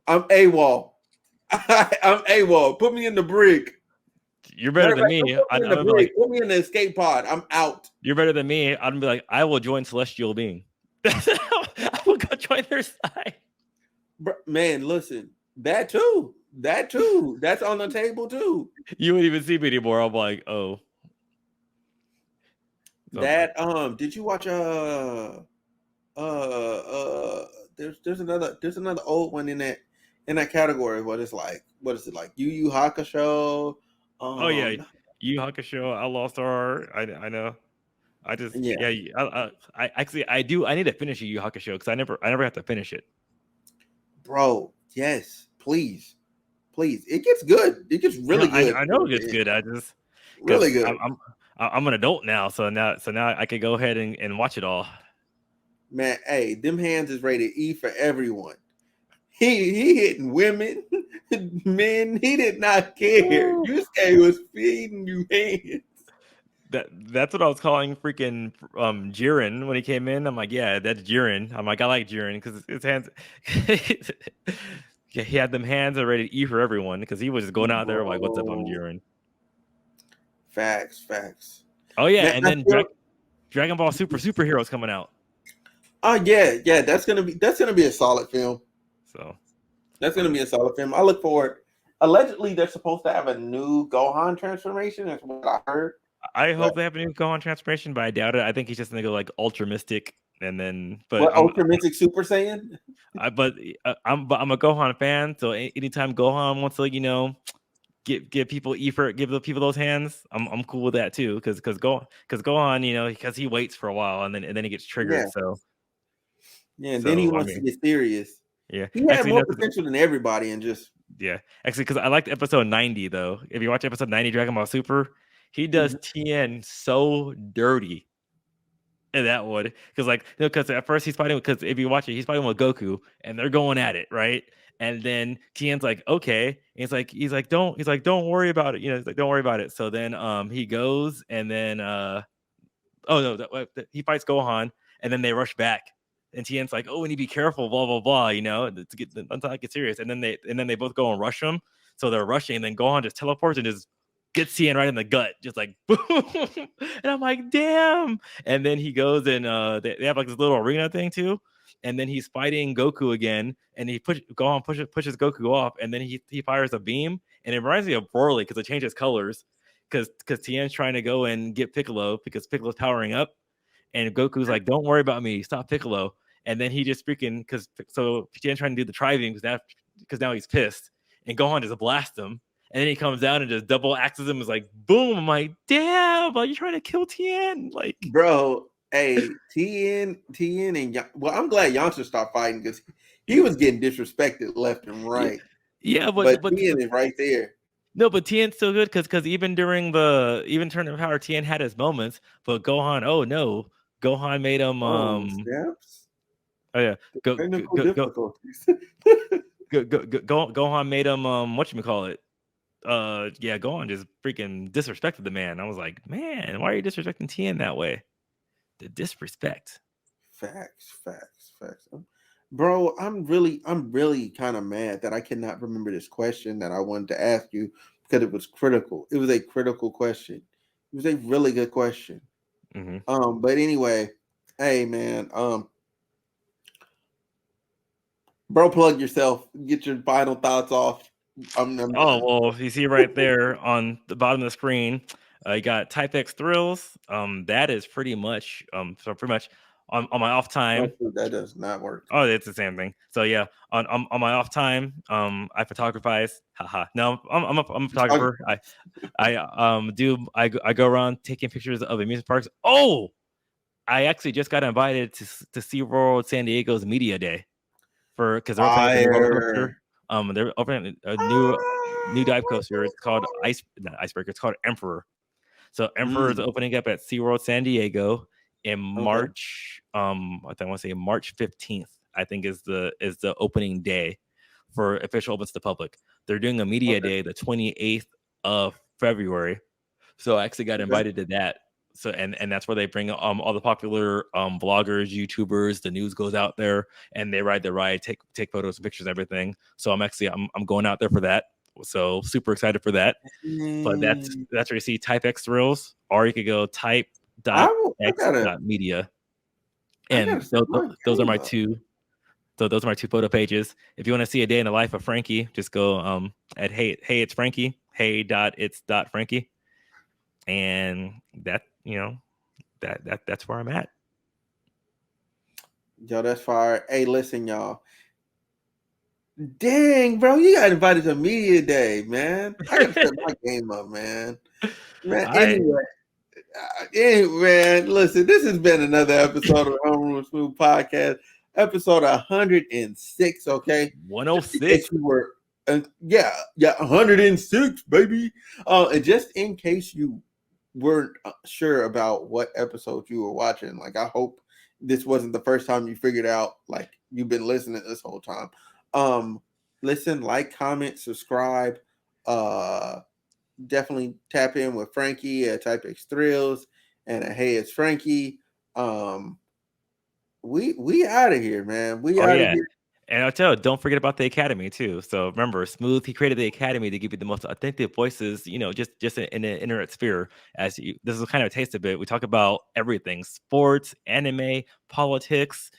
I'm AWOL. I'm AWOL. Put me in the brig. You're better than me. Put me in the brig. Put me in the escape pod. I'm out. You're better than me. I'd be like, I will join Celestial Being. I will go join their side. Man, listen, that too. That's on the table too. You wouldn't even see me anymore. I'm like, oh. That did you watch there's another old one in that category. What is it like? Yu Yu Hakusho. Oh yeah, Yu Yu Hakusho, Outlaw Star. I know. I just Yeah. I actually I need to finish Yu Yu Hakusho because I never have to finish it. Bro, yes, please. It gets good. It gets really good. I know it gets good. I just really good. I'm an adult now, so now I could go ahead and watch it all. Man, hey, them hands is rated E for everyone. He hitting women, men. He did not care. Yusuke was feeding you hands. That's what I was calling freaking Jiren when he came in. I'm like, yeah, that's Jiren. I'm like, I like Jiren because his hands. Yeah, he had them hands that rated E for everyone because he was just going out there like, "What's up, I'm Jiren." Facts. Oh yeah, man, and then Dragon Ball Superheroes coming out. Oh yeah, that's gonna be a solid film. So that's gonna be a solid film. I look forward. Allegedly, they're supposed to have a new Gohan transformation. That's what I heard. I hope they have a new Gohan transformation, but I doubt it. I think he's just gonna go like Ultra Mystic, and then Ultra Mystic Super Saiyan. I'm a Gohan fan, so anytime Gohan wants to give people give people those hands, I'm cool with that too. Because Gohan, because he waits for a while and then he gets triggered. Yeah. So and then he wants to get serious. Yeah, he had more potential than everybody, and just actually because I liked episode 90 though. If you watch episode 90 Dragon Ball Super, he does Tien so dirty in that one because at first he's fighting because if you watch it, he's fighting with Goku and they're going at it, right? And then Tien's like, okay. And he's like, don't worry about it. He's like, don't worry about it. So then he goes and then he fights Gohan and then they rush back. And Tien's like, oh, we need to be careful, blah, blah, blah, until I get serious. And then they both go and rush him. So they're rushing, and then Gohan just teleports and just gets Tien right in the gut, just like boom. And I'm like, damn. And then he goes and they have like this little arena thing too. And then he's fighting Goku again, and Gohan pushes Goku off, and then he fires a beam, and it reminds me of Broly because it changes colors, because Tien's trying to go and get Piccolo because Piccolo's powering up, and Goku's like, "Don't worry about me, stop Piccolo." And then he just freaking Tien's trying to do the tri-beam because now he's pissed, and Gohan just blasts him, and then he comes down and just double axes him. Is like, boom! I'm like, damn, are you trying to kill Tien? Like, bro. Hey, Tien, and I'm glad Yamcha stopped fighting because he was getting disrespected left and right. Yeah, but Tien is right there. No, but Tien's still good because even during the Tournament of Power, Tien had his moments. But Gohan, oh no, Gohan made him. Oh, snaps. Oh yeah, Technical difficulties. Gohan made him. Whatchamacallit? Yeah, Gohan just freaking disrespected the man. I was like, man, why are you disrespecting Tien that way? The disrespect. Facts. Bro, I'm really kind of mad that I cannot remember this question that I wanted to ask you because it was critical. It was a critical question. It was a really good question. But anyway, hey man, bro, plug yourself. Get your final thoughts off. I'm Oh well, you see right there on the bottom of the screen, you got Type X Thrills. That is pretty much so pretty much on my off time. That does not work. Oh, it's the same thing. So yeah, on my off time, I photographize. Haha. No, I'm a photographer. I go around taking pictures of amusement parks. Oh, I actually just got invited to SeaWorld San Diego's Media Day because they're opening up a new roller coaster. They're opening a new dive coaster. It's called not Icebreaker. It's called Emperor. So Emperor is opening up at SeaWorld San Diego in March. I think I want to say March 15th. I think is the opening day for official opens to the public. They're doing a media day the 28th of February. So I actually got invited to that. So and that's where they bring all the popular vloggers, YouTubers, the news goes out there and they ride the ride, take photos and pictures and everything. So I'm going out there for that. So super excited for that. But that's where you see Type X Thrills, or you could go type.x.media. And those are my two. So those are my two photo pages. If you want to see a day in the life of Frankie, just go at hey it's Frankie, hey.it's.frankie. And that, that's where I'm at. Yo, that's fire. Hey, listen, y'all. Dang, bro, you got invited to media day, man. I gotta step my game up, man. Anyway, man, listen, this has been another episode of the Homeroom Smooth Podcast, episode 106. Okay, 106. You were, 106, baby. And just in case you weren't sure about what episode you were watching, like I hope this wasn't the first time you figured out, like you've been listening this whole time. Listen, like, comment, subscribe. Definitely tap in with Frankie at Type X Thrills and at Hey It's Frankie. We out of here, man. We out of here. And I'll tell you, don't forget about the Academy too. So remember, Smooth, he created the Academy to give you the most authentic voices, just in the internet sphere. This is kind of a taste of it. We talk about everything: sports, anime, politics.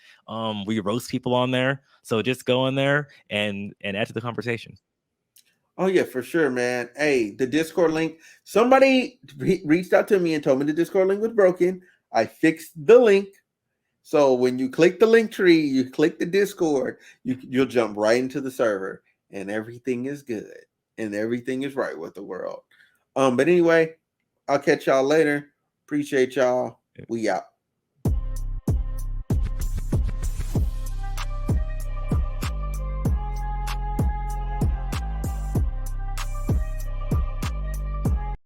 We roast people on there. So just go in there and add to the conversation. Oh yeah, for sure, man. Hey, the Discord link. Somebody reached out to me and told me the Discord link was broken. I fixed the link. So when you click the link tree, you click the Discord, you'll jump right into the server, and everything is good, and everything is right with the world. But anyway, I'll catch y'all later. Appreciate y'all. We out.